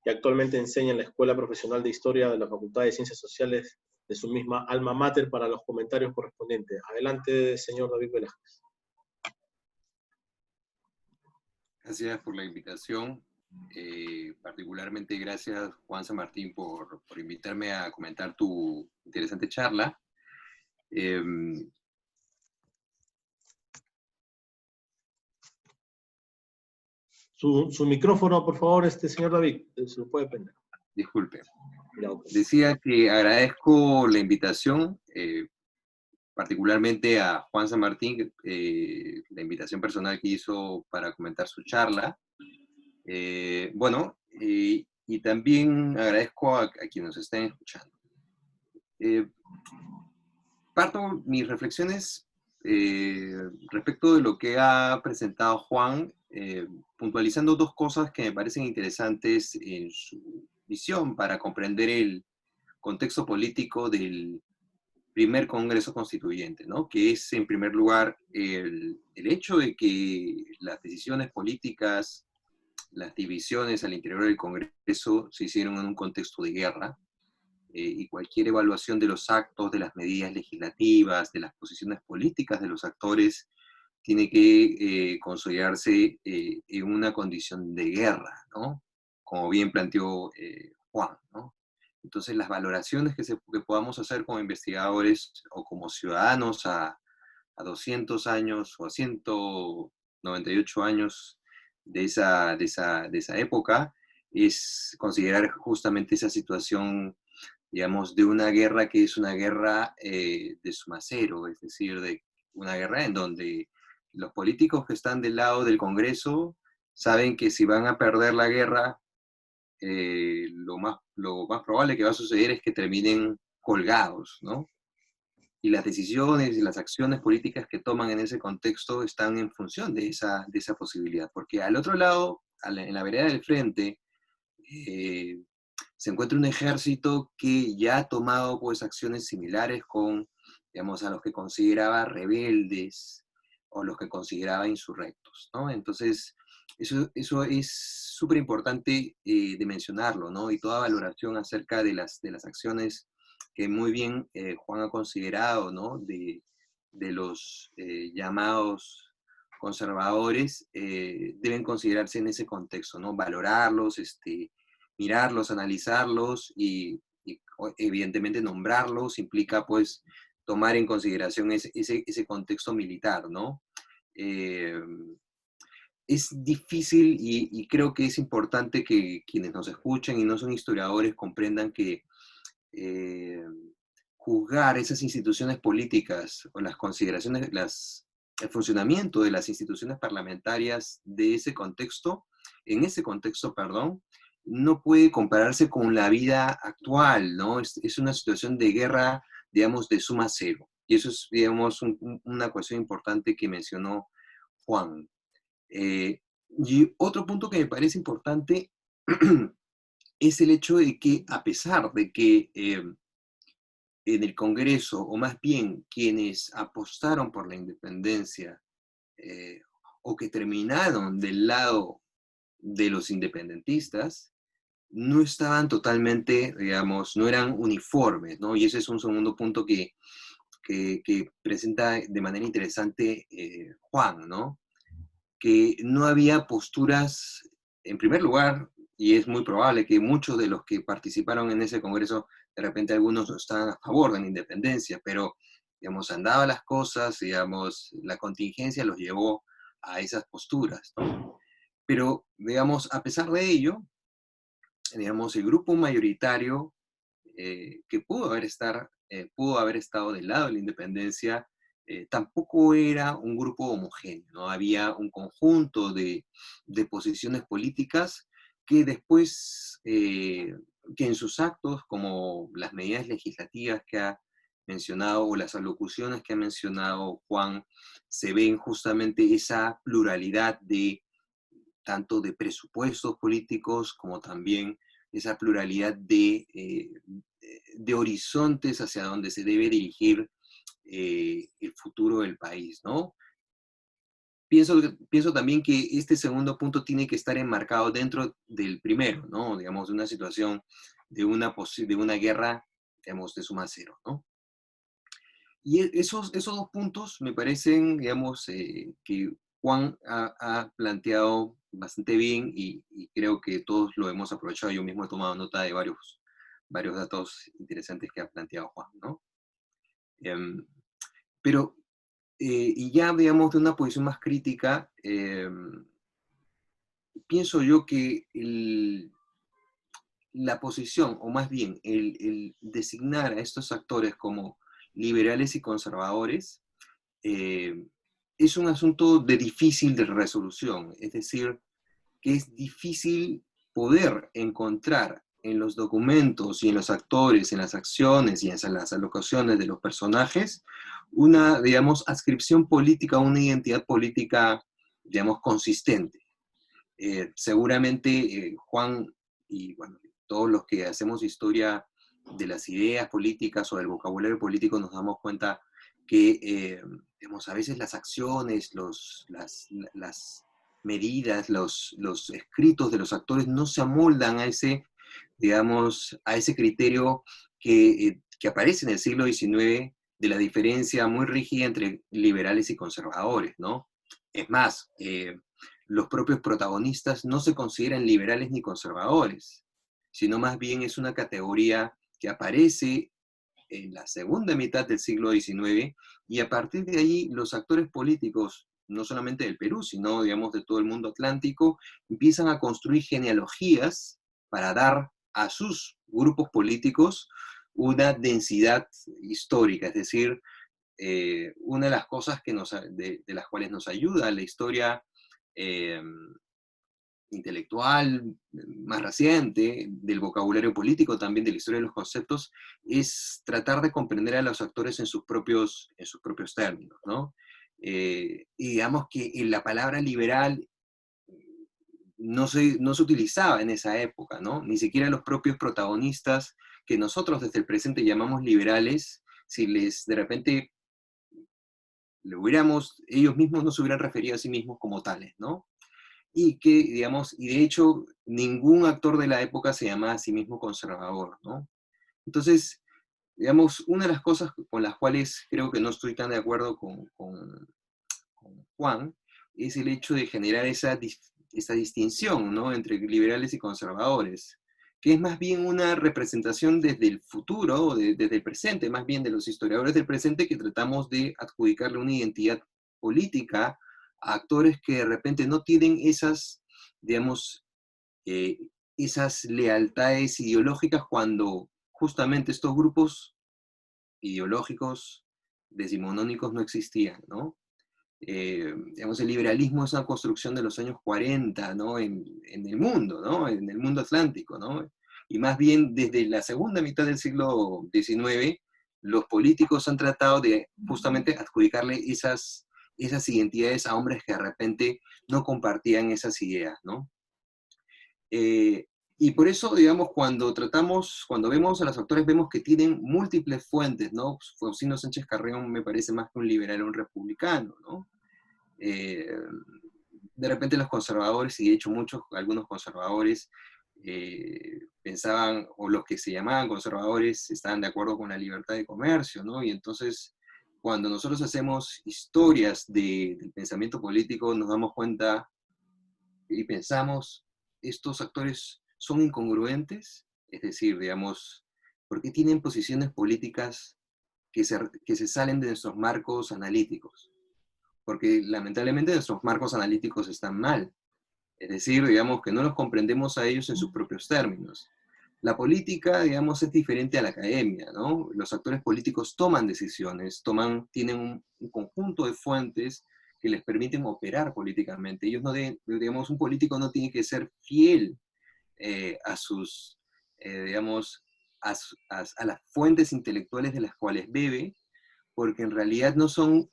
y actualmente enseña en la Escuela Profesional de Historia de la Facultad de Ciencias Sociales de su misma alma mater para los comentarios correspondientes. Adelante, señor David Velázquez. Gracias por la invitación. Particularmente gracias, Juan San Martín, por invitarme a comentar tu interesante charla. Su micrófono, por favor, señor David, se lo puede prender. Disculpe. Decía que agradezco la invitación, particularmente a Juan San Martín, la invitación personal que hizo para comentar su charla. Y también agradezco a quienes nos estén escuchando. Parto mis reflexiones respecto de lo que ha presentado Juan, puntualizando dos cosas que me parecen interesantes en su visión para comprender el contexto político del primer Congreso Constituyente, ¿no? Que es, en primer lugar, el hecho de que las decisiones políticas, las divisiones al interior del Congreso se hicieron en un contexto de guerra, y cualquier evaluación de los actos, de las medidas legislativas, de las posiciones políticas de los actores, tiene que consolidarse en una condición de guerra, ¿no? Como bien planteó Juan, ¿no? Entonces las valoraciones que podamos hacer como investigadores o como ciudadanos a 200 años o a 198 años de esa época, es considerar justamente esa situación, digamos, de una guerra que es una guerra de suma cero, es decir, de una guerra en donde los políticos que están del lado del Congreso saben que si van a perder la guerra, lo más probable que va a suceder es que terminen colgados, ¿no? Y las decisiones y las acciones políticas que toman en ese contexto están en función de esa posibilidad, porque al otro lado, en la vereda del frente, se encuentra un ejército que ya ha tomado pues acciones similares con, digamos, a los que consideraba rebeldes o los que consideraba insurrectos, ¿no? Entonces, eso es súper importante de mencionarlo, ¿no? Y toda valoración acerca de las acciones que muy bien Juan ha considerado, ¿no? De los llamados conservadores, deben considerarse en ese contexto, ¿no? Valorarlos, mirarlos, analizarlos y evidentemente nombrarlos implica pues tomar en consideración ese contexto militar, ¿no? Es difícil y creo que es importante que quienes nos escuchen y no son historiadores comprendan que juzgar esas instituciones políticas o las consideraciones, el funcionamiento de las instituciones parlamentarias de ese contexto, en ese contexto, perdón, no puede compararse con la vida actual, ¿no? Es una situación de guerra, digamos, de suma cero. Y eso es, digamos, una cuestión importante que mencionó Juan. Y otro punto que me parece importante es el hecho de que, a pesar de que en el Congreso, o más bien quienes apostaron por la independencia, eh, o que terminaron del lado de los independentistas, no estaban totalmente, digamos, no eran uniformes, ¿no? Y ese es un segundo punto que presenta de manera interesante Juan, ¿no? Que no había posturas, en primer lugar, y es muy probable que muchos de los que participaron en ese congreso, de repente algunos no estaban a favor de la independencia, pero, digamos, andaban las cosas, digamos, la contingencia los llevó a esas posturas, ¿no? Pero, digamos, a pesar de ello, digamos, el grupo mayoritario que pudo haber estado del lado de la independencia, tampoco era un grupo homogéneo, ¿no? Había un conjunto de posiciones políticas que después, que en sus actos, como las medidas legislativas que ha mencionado o las alocuciones que ha mencionado Juan, se ven justamente esa pluralidad de tanto de presupuestos políticos como también esa pluralidad de horizontes hacia donde se debe dirigir el futuro del país, ¿no? Pienso también que este segundo punto tiene que estar enmarcado dentro del primero, ¿no? Digamos, de una situación de una guerra, digamos, de suma cero, ¿no? Y esos dos puntos me parecen, digamos, que Juan ha planteado bastante bien y creo que todos lo hemos aprovechado. Yo mismo he tomado nota de varios datos interesantes que ha planteado Juan, ¿no? Em, pero, y ya, digamos, de una posición más crítica, pienso yo que la posición, o más bien el designar a estos actores como liberales y conservadores, eh, es un asunto de difícil de resolución, es decir, que es difícil poder encontrar en los documentos y en los actores, en las acciones y en las alocaciones de los personajes, una, digamos, adscripción política, una identidad política, digamos, consistente. Seguramente Juan y bueno, todos los que hacemos historia de las ideas políticas o del vocabulario político nos damos cuenta que digamos, a veces las acciones, las medidas, los escritos de los actores no se amoldan a ese, digamos, a ese criterio que aparece en el siglo XIX de la diferencia muy rígida entre liberales y conservadores, ¿no? Es más, los propios protagonistas no se consideran liberales ni conservadores, sino más bien es una categoría que aparece en la segunda mitad del siglo XIX y a partir de ahí los actores políticos, no solamente del Perú, sino digamos de todo el mundo atlántico, empiezan a construir genealogías para dar a sus grupos políticos una densidad histórica, es decir, una de las cosas de las cuales nos ayuda la historia eh, intelectual más reciente, del vocabulario político, también de la historia de los conceptos, es tratar de comprender a los actores en sus propios términos, ¿no? Y digamos que la palabra liberal no se utilizaba en esa época, ¿no? Ni siquiera los propios protagonistas que nosotros desde el presente llamamos liberales, si les de repente ellos mismos no se hubieran referido a sí mismos como tales, ¿no? Y que, digamos, y de hecho, ningún actor de la época se llamaba a sí mismo conservador, ¿no? Entonces, digamos, una de las cosas con las cuales creo que no estoy tan de acuerdo con Juan es el hecho de generar esa distinción, ¿no? Entre liberales y conservadores, que es más bien una representación desde el futuro, o desde el presente, más bien de los historiadores del presente, que tratamos de adjudicarle una identidad política a actores que de repente no tienen esas, digamos, eh, esas lealtades ideológicas cuando justamente estos grupos ideológicos decimonónicos no existían, ¿no? Digamos, el liberalismo es una construcción de los años 40, ¿no? En el mundo, ¿no? En el mundo atlántico, ¿no? Y más bien desde la segunda mitad del siglo XIX, los políticos han tratado de justamente adjudicarle esas identidades a hombres que de repente no compartían esas ideas, ¿no? Y por eso, digamos, cuando vemos a los actores, vemos que tienen múltiples fuentes, ¿no? Faustino Sánchez Carrión me parece más que un liberal o un republicano, ¿no? De repente los conservadores, y de hecho algunos conservadores pensaban, o los que se llamaban conservadores, estaban de acuerdo con la libertad de comercio, ¿no? Y entonces, cuando nosotros hacemos historias del pensamiento político, nos damos cuenta y pensamos, ¿estos actores son incongruentes? Es decir, digamos, ¿por qué tienen posiciones políticas que se salen de nuestros marcos analíticos? Porque lamentablemente nuestros marcos analíticos están mal. Es decir, digamos que no los comprendemos a ellos en sus propios términos. La política, digamos, es diferente a la academia, ¿no? Los actores políticos toman decisiones, tienen un conjunto de fuentes que les permiten operar políticamente. Ellos no digamos, un político no tiene que ser fiel a sus, digamos, a las fuentes intelectuales de las cuales bebe, porque en realidad no son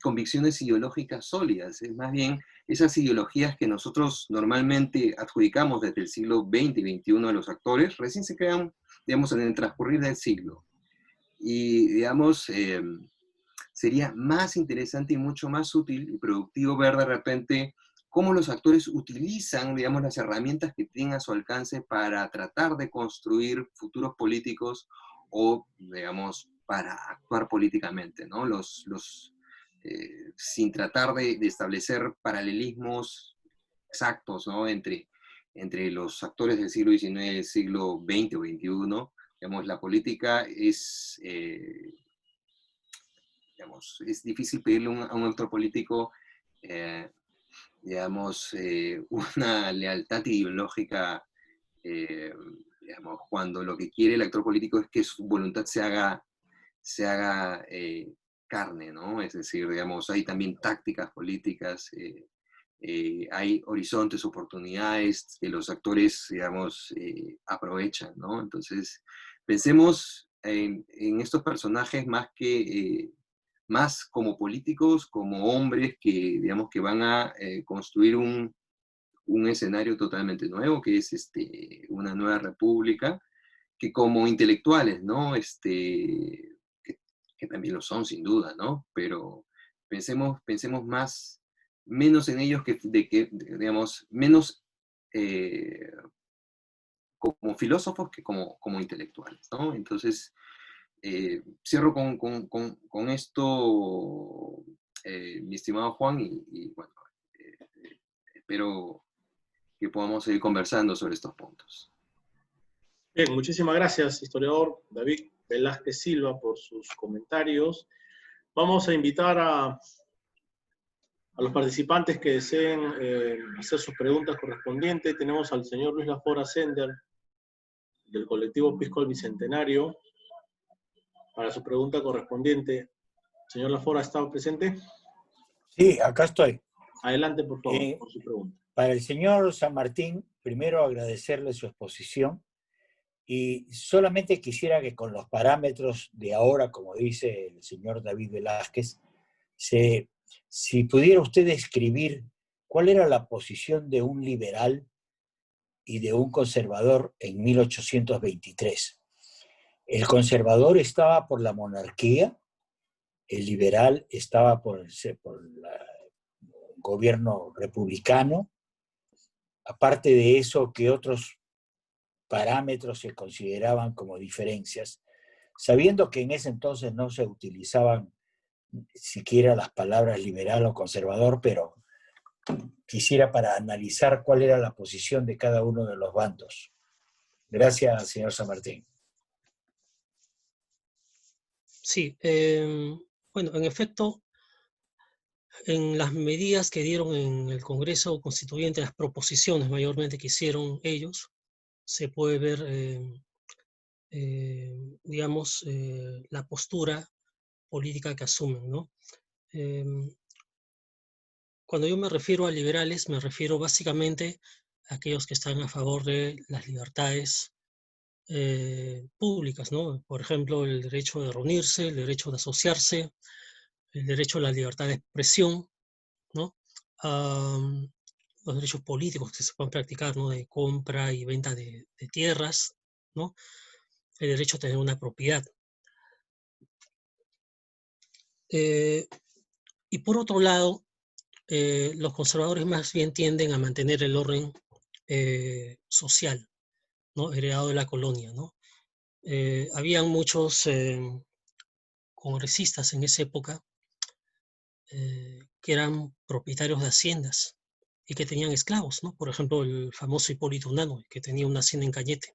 convicciones ideológicas sólidas, es más bien esas ideologías que nosotros normalmente adjudicamos desde el siglo XX y XXI a los actores, recién se crean, digamos, en el transcurrir del siglo. Y, digamos, sería más interesante y mucho más útil y productivo ver de repente cómo los actores utilizan, digamos, las herramientas que tienen a su alcance para tratar de construir futuros políticos o, digamos, para actuar políticamente, ¿no? Sin tratar de establecer paralelismos exactos, ¿no? Entre los actores del siglo XIX y del siglo XX o XXI, digamos, la política es, digamos, es difícil pedirle a un actor político, digamos, una lealtad ideológica, digamos, cuando lo que quiere el actor político es que su voluntad se haga carne, ¿no? Es decir, digamos, hay también tácticas políticas, hay horizontes, oportunidades que los actores, digamos, aprovechan, ¿no? Entonces, pensemos en estos personajes más como políticos, como hombres que, digamos, que van a construir un escenario totalmente nuevo, que es una nueva república, que como intelectuales, ¿no? Que también lo son, sin duda, ¿no? Pero pensemos menos en ellos digamos, menos como filósofos que como intelectuales, ¿no? Entonces, cierro con esto, mi estimado Juan, y bueno, espero que podamos seguir conversando sobre estos puntos. Bien, muchísimas gracias, historiador David Velázquez Silva, por sus comentarios. Vamos a invitar a los participantes que deseen hacer sus preguntas correspondientes. Tenemos al señor Luis Lafora Sender, del colectivo Pisco al Bicentenario, para su pregunta correspondiente. Señor Lafora, ¿está presente? Sí, acá estoy. Adelante, por favor, por su pregunta. Para el señor San Martín, primero agradecerle su exposición y solamente quisiera que con los parámetros de ahora, como dice el señor David Velázquez, si pudiera usted describir cuál era la posición de un liberal y de un conservador en 1823. El conservador estaba por la monarquía, el liberal estaba por el gobierno republicano. Aparte de eso, ¿qué otros parámetros se consideraban como diferencias? Sabiendo que en ese entonces no se utilizaban siquiera las palabras liberal o conservador, pero quisiera para analizar cuál era la posición de cada uno de los bandos. Gracias, señor San Martín. Sí, bueno, en efecto, en las medidas que dieron en el Congreso Constituyente, las proposiciones mayormente que hicieron ellos, se puede ver digamos, la postura política que asumen, ¿no? Cuando yo me refiero a liberales, me refiero básicamente a aquellos que están a favor de las libertades públicas, ¿no? Por ejemplo, el derecho de reunirse, el derecho de asociarse, el derecho a la libertad de expresión, ¿no? Los derechos políticos que se pueden practicar, ¿no? De compra y venta de tierras, ¿no? El derecho a tener una propiedad. Y por otro lado, los conservadores más bien tienden a mantener el orden social, ¿no? Heredado de la colonia, ¿no? Habían muchos congresistas en esa época que eran propietarios de haciendas y que tenían esclavos, ¿no? Por ejemplo, el famoso Hipólito Unanue, que tenía una hacienda en Cañete,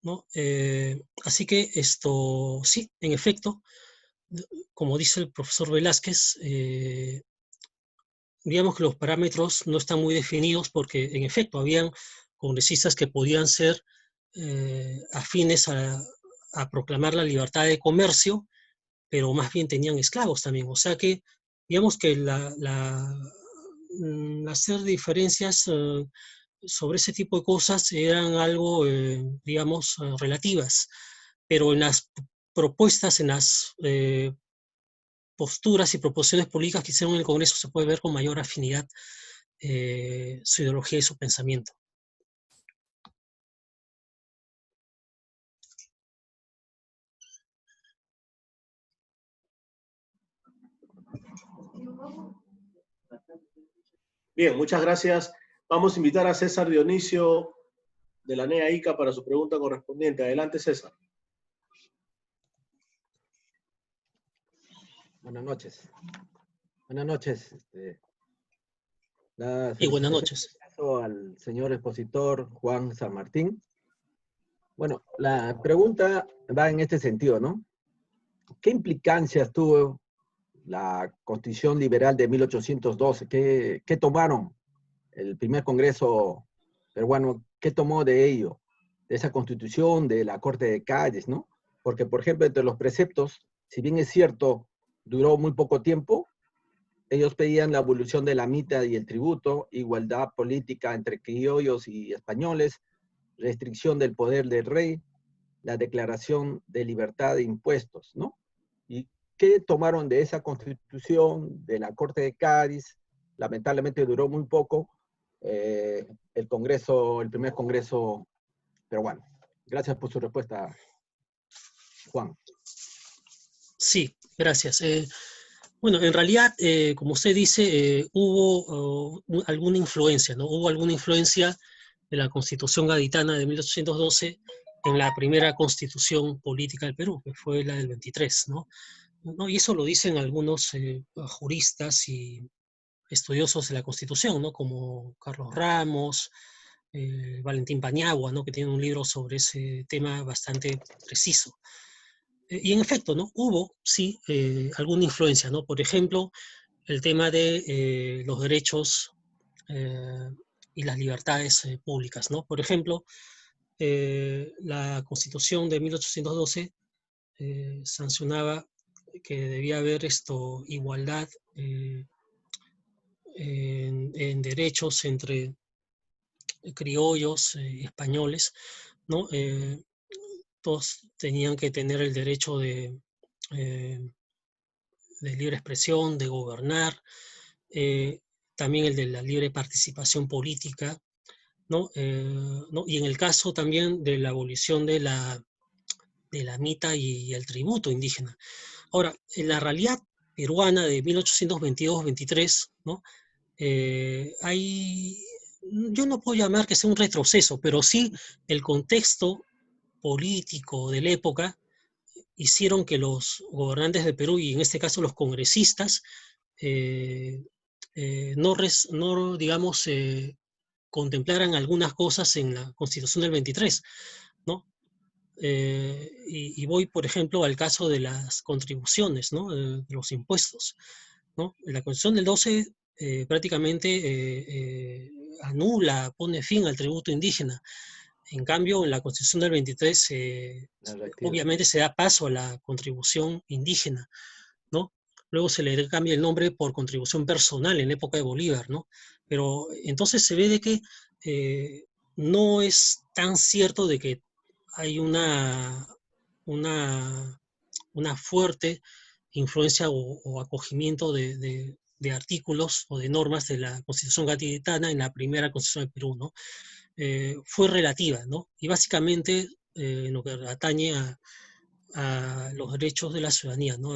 ¿no? Así que esto, sí, en efecto, como dice el profesor Velázquez, digamos que los parámetros no están muy definidos porque, en efecto, habían congresistas que podían ser afines a proclamar la libertad de comercio, pero más bien tenían esclavos también. O sea que, digamos que hacer diferencias sobre ese tipo de cosas eran algo, digamos, relativas, pero en las propuestas, en las posturas y proposiciones políticas que hicieron en el Congreso se puede ver con mayor afinidad su ideología y su pensamiento. Bien, muchas gracias. Vamos a invitar a César Dionisio de la NEA ICA para su pregunta correspondiente. Adelante, César. Buenas noches. Buenas noches. Y buenas noches. Al señor expositor Juan San Martín. Bueno, la pregunta va en este sentido, ¿no? ¿Qué implicancias tuvo la Constitución Liberal de 1812? ¿Qué tomaron el primer Congreso peruano? ¿Qué tomó de ello? De esa Constitución, de la Corte de Cádiz, ¿no? Porque, por ejemplo, entre los preceptos, si bien es cierto, duró muy poco tiempo, ellos pedían la abolición de la mitad y el tributo, igualdad política entre criollos y españoles, restricción del poder del rey, la declaración de libertad de impuestos, ¿no? ¿Y qué tomaron de esa Constitución, de la Corte de Cádiz? Lamentablemente duró muy poco el Congreso, el primer Congreso peruano. Gracias por su respuesta, Juan. Sí, gracias. Bueno, en realidad, como usted dice, hubo alguna influencia, ¿no? Hubo alguna influencia de la Constitución Gaditana de 1812 en la primera constitución política del Perú, que fue la del 23, ¿no? Y eso lo dicen algunos juristas y estudiosos de la Constitución, ¿no? Como Carlos Ramos, Valentín Paniagua, ¿no? Que tiene un libro sobre ese tema bastante preciso. Y en efecto, ¿no? Hubo, sí, alguna influencia, ¿no? Por ejemplo, el tema de los derechos y las libertades públicas, ¿no? Por ejemplo, la Constitución de 1812 sancionaba que debía haber igualdad en derechos entre criollos y españoles, ¿no? Todos tenían que tener el derecho de libre expresión, de gobernar, también el de la libre participación política, ¿no? Y en el caso también de la abolición de la mita y el tributo indígena. Ahora, en la realidad peruana de 1822-23, ¿no? Yo no puedo llamar que sea un retroceso, pero sí el contexto político de la época hicieron que los gobernantes de Perú, y en este caso los congresistas, no digamos, contemplaran algunas cosas en la Constitución del 23, ¿no? Y voy, por ejemplo, al caso de las contribuciones, ¿no? De los impuestos, ¿no? La Constitución del 12 prácticamente anula, pone fin al tributo indígena. En cambio, en la Constitución del 23, obviamente se da paso a la contribución indígena, ¿no? Luego se le cambia el nombre por contribución personal en la época de Bolívar, ¿no? Pero entonces se ve de que no es tan cierto de que hay una fuerte influencia o acogimiento de artículos o de normas de la Constitución gaditana en la primera Constitución del Perú, ¿no? Fue relativa, ¿no? Y básicamente en lo que atañe a los derechos de la ciudadanía, ¿no?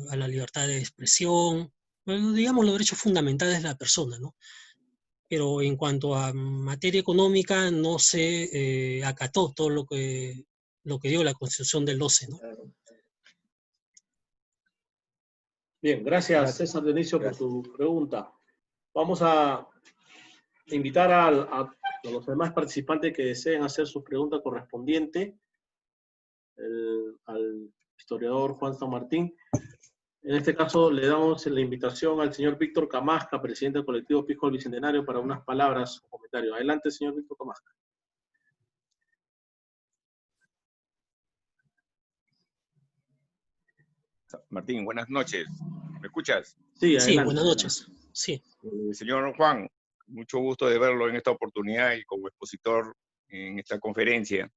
A la libertad de expresión, bueno, digamos los derechos fundamentales de la persona, ¿no? Pero en cuanto a materia económica no se acató todo lo que dio la Constitución del 12, ¿no? Bien, gracias César Dionisio por tu pregunta. Vamos a invitar a los demás participantes que deseen hacer su pregunta correspondiente al historiador Juan San Martín. En este caso le damos la invitación al señor Víctor Camasca, presidente del colectivo Pisco del Bicentenario, para unas palabras o comentarios. Adelante, señor Víctor Camasca. Martín, buenas noches. ¿Me escuchas? Sí, adelante. Sí, buenas noches. Sí. Señor Juan, mucho gusto de verlo en esta oportunidad y como expositor en esta conferencia.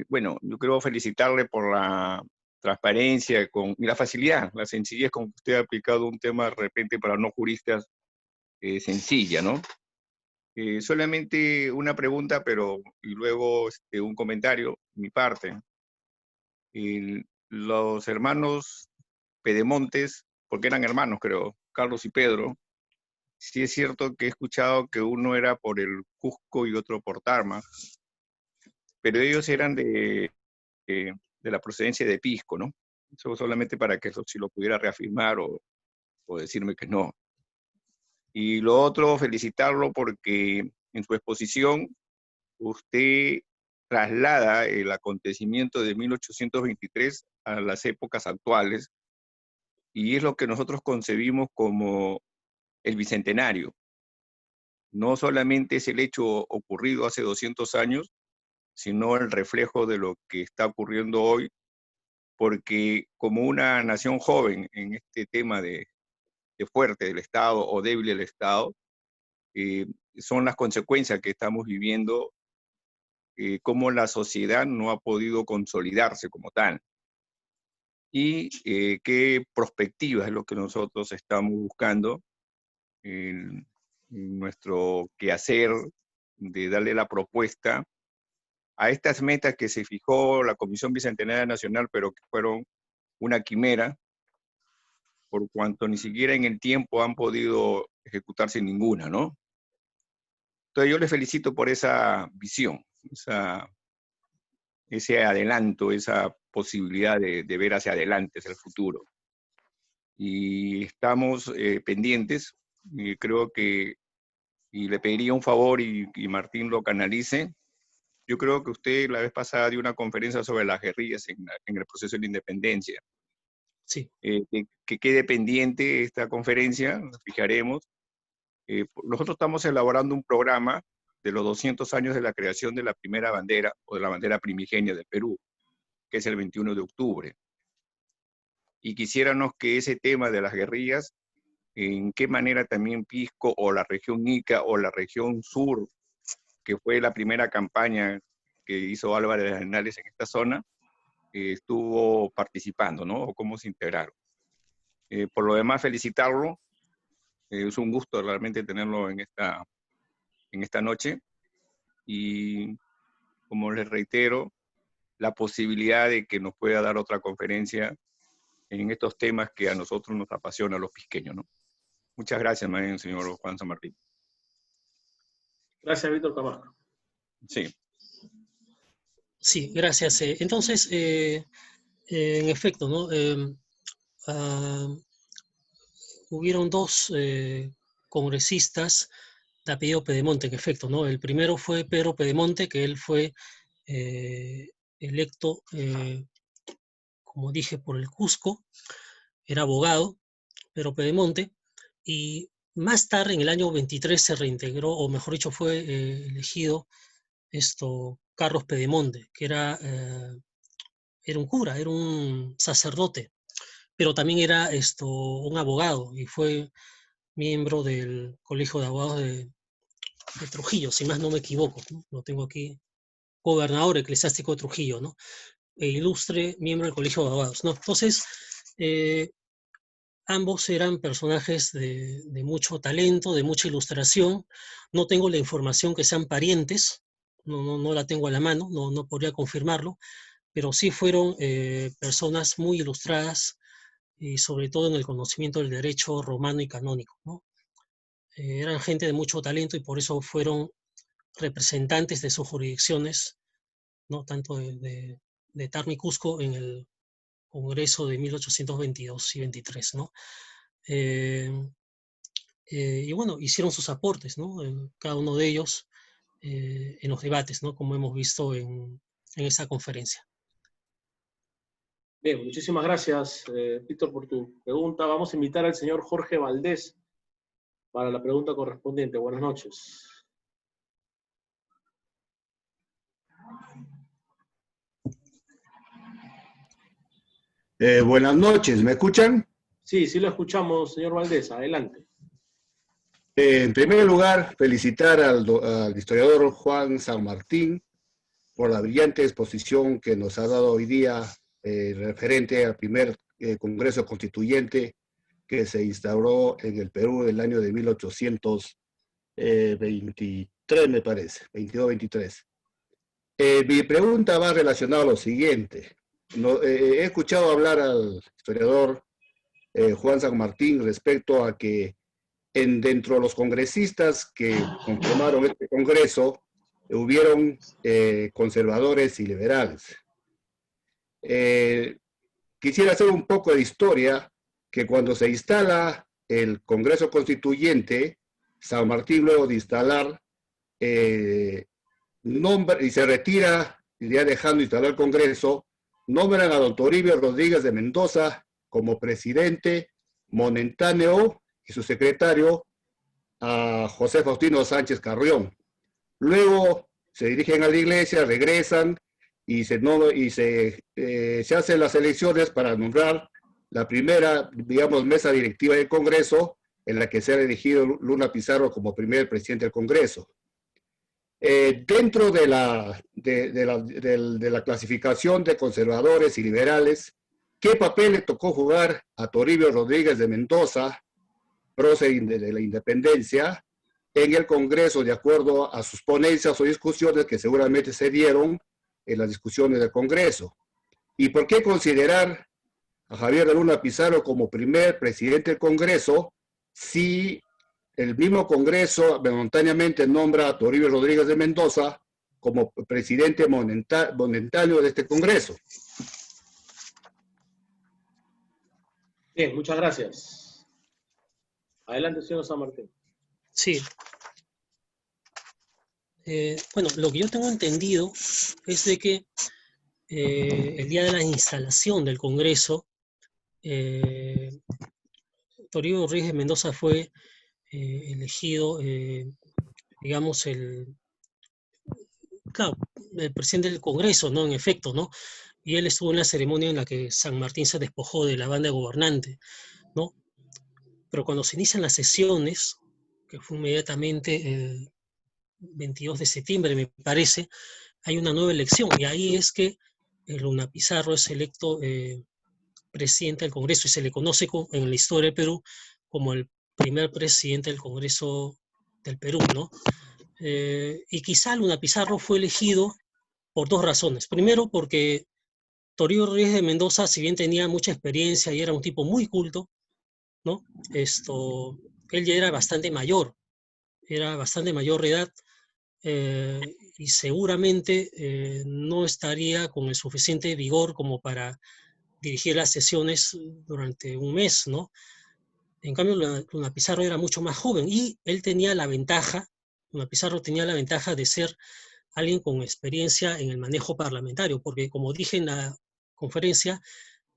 Bueno, yo quiero felicitarle por la transparencia y la facilidad, la sencillez con que usted ha aplicado un tema de repente para no juristas sencilla, ¿no? Solamente una pregunta, y luego un comentario de mi parte. Los hermanos Pedemontes, porque eran hermanos, creo, Carlos y Pedro, sí es cierto que he escuchado que uno era por el Cusco y otro por Tarma, pero ellos eran de la procedencia de Pisco, ¿no? Eso solamente para que eso si lo pudiera reafirmar o decirme que no. Y lo otro, felicitarlo porque en su exposición usted traslada el acontecimiento de 1823 a las épocas actuales, y es lo que nosotros concebimos como el Bicentenario. No solamente es el hecho ocurrido hace 200 años, sino el reflejo de lo que está ocurriendo hoy, porque como una nación joven en este tema de fuerte del Estado o débil del Estado, son las consecuencias que estamos viviendo, cómo la sociedad no ha podido consolidarse como tal. Y qué perspectiva es lo que nosotros estamos buscando en nuestro quehacer de darle la propuesta a estas metas que se fijó la Comisión Bicentenaria Nacional, pero que fueron una quimera, por cuanto ni siquiera en el tiempo han podido ejecutarse ninguna, ¿no? Entonces yo les felicito por esa visión, ese adelanto, esa posibilidad de ver hacia adelante, hacia el futuro. Y estamos pendientes, y creo que, y le pediría un favor y Martín lo canalice. Yo creo que usted la vez pasada dio una conferencia sobre las guerrillas en el proceso de la independencia. Sí. Que quede pendiente esta conferencia, nos fijaremos. Nosotros estamos elaborando un programa de los 200 años de la creación de la primera bandera, o de la bandera primigenia del Perú, que es el 21 de octubre. Y quisiéramos que ese tema de las guerrillas, en qué manera también Pisco, o la región Ica, o la región sur, que fue la primera campaña que hizo Álvarez Arenales en esta zona, estuvo participando, ¿no? O cómo se integraron. Por lo demás, felicitarlo. Es un gusto realmente tenerlo en esta noche. Y como les reitero, la posibilidad de que nos pueda dar otra conferencia en estos temas que a nosotros nos apasiona a los pisqueños, ¿no? Muchas gracias, señor Juan San Martín. Gracias, Víctor Camasca. Sí. Sí, gracias. Entonces, en efecto, ¿no? Hubieron dos congresistas de apellido Pedemonte, en efecto, ¿no? El primero fue Pedro Pedemonte, que él fue electo, como dije, por el Cusco, era abogado, Pedro Pedemonte, y más tarde, en el año 23, se reintegró, o mejor dicho, fue elegido Carlos Pedemonte, que era un cura, era un sacerdote, pero también era un abogado y fue miembro del Colegio de Abogados de Trujillo, si más no me equivoco, ¿no? Lo tengo aquí, gobernador eclesiástico de Trujillo, ¿no? E ilustre miembro del Colegio de Abogados, ¿no? Entonces, ambos eran personajes de mucho talento, de mucha ilustración. No tengo la información que sean parientes, no la tengo a la mano, no podría confirmarlo, pero sí fueron personas muy ilustradas y sobre todo en el conocimiento del derecho romano y canónico, ¿no? Eran gente de mucho talento y por eso fueron representantes de sus jurisdicciones, ¿no? Tanto de Tarma y Cusco en el Congreso de 1822 y 23, ¿no? Y bueno, hicieron sus aportes, ¿no? Cada uno de ellos en los debates, ¿no? Como hemos visto en esa conferencia. Bien, muchísimas gracias, Víctor, por tu pregunta. Vamos a invitar al señor Jorge Valdés para la pregunta correspondiente. Buenas noches. Buenas noches, ¿me escuchan? Sí, sí lo escuchamos, señor Valdés. Adelante. En primer lugar, felicitar al historiador Juan San Martín por la brillante exposición que nos ha dado hoy día referente al primer Congreso Constituyente que se instauró en el Perú en el año de 1823, me parece, 22-23. Mi pregunta va relacionada a lo siguiente. He escuchado hablar al historiador Juan San Martín respecto a que dentro de los congresistas que conformaron este Congreso hubieron conservadores y liberales. Quisiera hacer un poco de historia, que cuando se instala el Congreso Constituyente, San Martín, luego de instalar, nombra y se retira, ya dejando instalar el Congreso, nombran a don Toribio Rodríguez de Mendoza como presidente momentáneo y su secretario a José Faustino Sánchez Carrión. Luego se dirigen a la iglesia, regresan y se hacen las elecciones para nombrar la primera, digamos, mesa directiva del Congreso, en la que se ha elegido Luna Pizarro como primer presidente del Congreso. Dentro de la clasificación de conservadores y liberales, ¿qué papel le tocó jugar a Toribio Rodríguez de Mendoza, prócer de la independencia, en el Congreso, de acuerdo a sus ponencias o discusiones que seguramente se dieron en las discusiones del Congreso? ¿Y por qué considerar a Javier de Luna Pizarro como primer presidente del Congreso si el mismo Congreso momentáneamente nombra a Toribio Rodríguez de Mendoza como presidente momentáneo de este Congreso? Bien, muchas gracias. Adelante, señor San Martín. Sí. Bueno, lo que yo tengo entendido es de que el día de la instalación del Congreso, Toribio Rodríguez de Mendoza fue elegido, digamos, el presidente del Congreso, ¿no? En efecto, ¿no? Y él estuvo en la ceremonia en la que San Martín se despojó de la banda gobernante, ¿no? Pero cuando se inician las sesiones, que fue inmediatamente el 22 de septiembre, me parece, hay una nueva elección, y ahí es que Luna Pizarro es electo presidente del Congreso, y se le conoce en la historia del Perú como el primer presidente del Congreso del Perú, ¿no? Y quizá Luna Pizarro fue elegido por dos razones. Primero, porque Toribio Rodríguez de Mendoza, si bien tenía mucha experiencia y era un tipo muy culto, ¿no? Él ya era bastante mayor de edad, y seguramente no estaría con el suficiente vigor como para dirigir las sesiones durante un mes, ¿no? En cambio, Luna Pizarro era mucho más joven y él tenía la ventaja, Luna Pizarro tenía la ventaja de ser alguien con experiencia en el manejo parlamentario, porque como dije en la conferencia,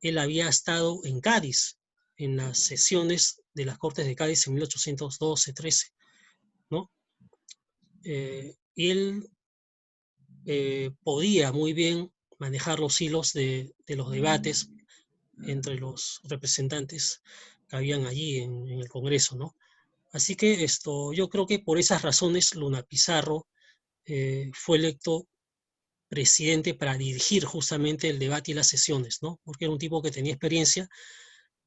él había estado en Cádiz, en las sesiones de las Cortes de Cádiz en 1812-13, ¿no? Y él podía muy bien manejar los hilos de los debates entre los representantes que habían allí en el Congreso, ¿no? Así que yo creo que por esas razones Luna Pizarro fue electo presidente para dirigir justamente el debate y las sesiones, ¿no? Porque era un tipo que tenía experiencia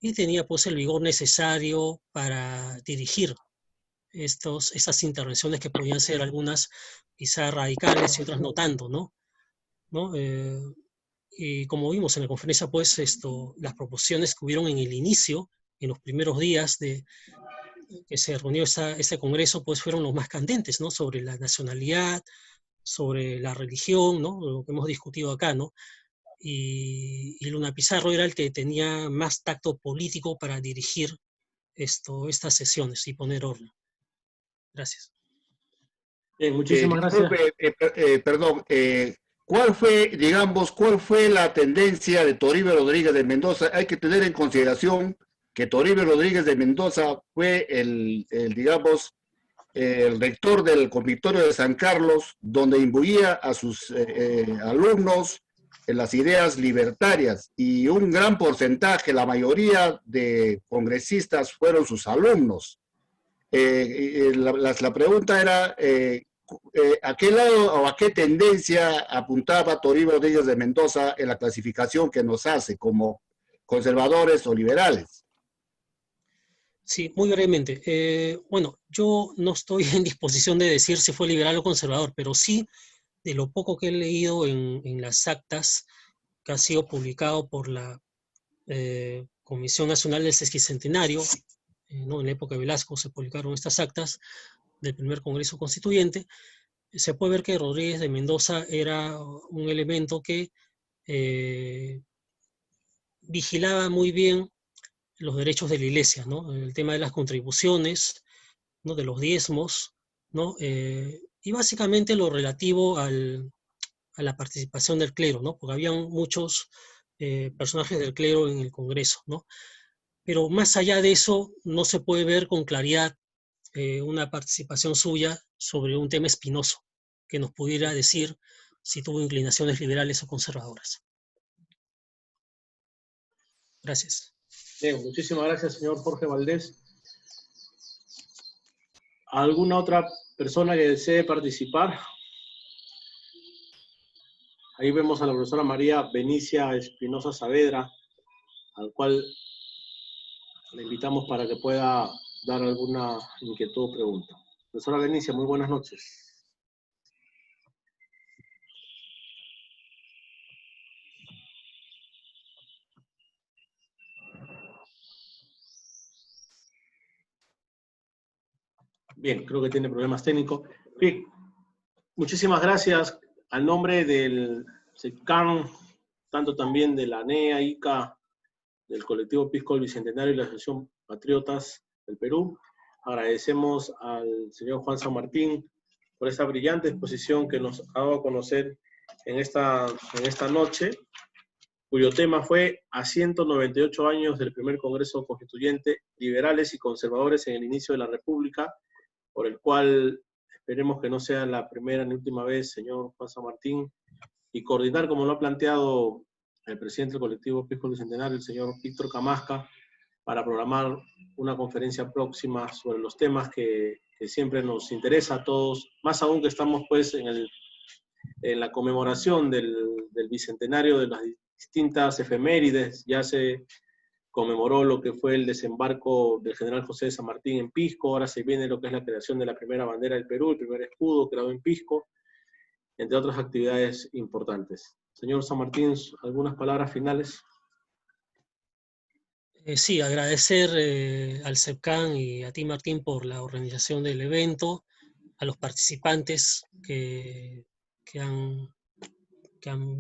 y tenía pues el vigor necesario para dirigir esas intervenciones que podían ser algunas quizás radicales y otras no tanto, ¿no? Y como vimos en la conferencia, pues las proposiciones que hubieron en el inicio, en los primeros días de que se reunió ese congreso, pues fueron los más candentes, ¿no? Sobre la nacionalidad, sobre la religión, ¿no? Lo que hemos discutido acá, ¿no? Y Luna Pizarro era el que tenía más tacto político para dirigir estas sesiones y poner orden. Gracias. Bien, muchísimas gracias. Perdón, ¿cuál fue la tendencia de Toribio Rodríguez de Mendoza? Hay que tener en consideración que Toribio Rodríguez de Mendoza fue el rector del Convictorio de San Carlos, donde imbuía a sus alumnos en las ideas libertarias, y un gran porcentaje, la mayoría de congresistas fueron sus alumnos. La pregunta era, ¿a qué lado o a qué tendencia apuntaba Toribio Rodríguez de Mendoza en la clasificación que nos hace como conservadores o liberales? Sí, muy brevemente. Bueno, yo no estoy en disposición de decir si fue liberal o conservador, pero sí, de lo poco que he leído en las actas que ha sido publicado por la Comisión Nacional del Sesquicentenario, ¿no? En la época de Velasco se publicaron estas actas del primer Congreso Constituyente, se puede ver que Rodríguez de Mendoza era un elemento que vigilaba muy bien los derechos de la Iglesia, ¿no? El tema de las contribuciones, ¿no? De los diezmos, ¿no? Y básicamente lo relativo a la participación del clero, ¿no? Porque habían muchos personajes del clero en el Congreso, ¿no? Pero más allá de eso, no se puede ver con claridad una participación suya sobre un tema espinoso que nos pudiera decir si tuvo inclinaciones liberales o conservadoras. Gracias. Bien, muchísimas gracias, señor Jorge Valdés. ¿Alguna otra persona que desee participar? Ahí vemos a la profesora María Benicia Espinosa Saavedra, al cual le invitamos para que pueda dar alguna inquietud o pregunta. Profesora Benicia, muy buenas noches. Bien, creo que tiene problemas técnicos. Bien, muchísimas gracias. Al nombre del SECCAN, tanto también de la ANEA, ICA, del colectivo Pisco del Bicentenario y la Asociación Patriotas del Perú, agradecemos al señor Juan San Martín por esta brillante exposición que nos ha dado a conocer en esta noche, cuyo tema fue a 198 años del primer Congreso Constituyente, liberales y conservadores en el inicio de la República, por el cual esperemos que no sea la primera ni última vez, señor Juan San Martín, y coordinar, como lo ha planteado el presidente del colectivo Pisco Bicentenario, el señor Víctor Camasca, para programar una conferencia próxima sobre los temas que siempre nos interesa a todos, más aún que estamos pues en la conmemoración del bicentenario de las distintas efemérides. Ya se conmemoró lo que fue el desembarco del general José de San Martín en Pisco, ahora se viene lo que es la creación de la primera bandera del Perú, el primer escudo creado en Pisco, entre otras actividades importantes. Señor San Martín, ¿algunas palabras finales? Sí, agradecer al SECCAN y a ti, Martín, por la organización del evento, a los participantes que han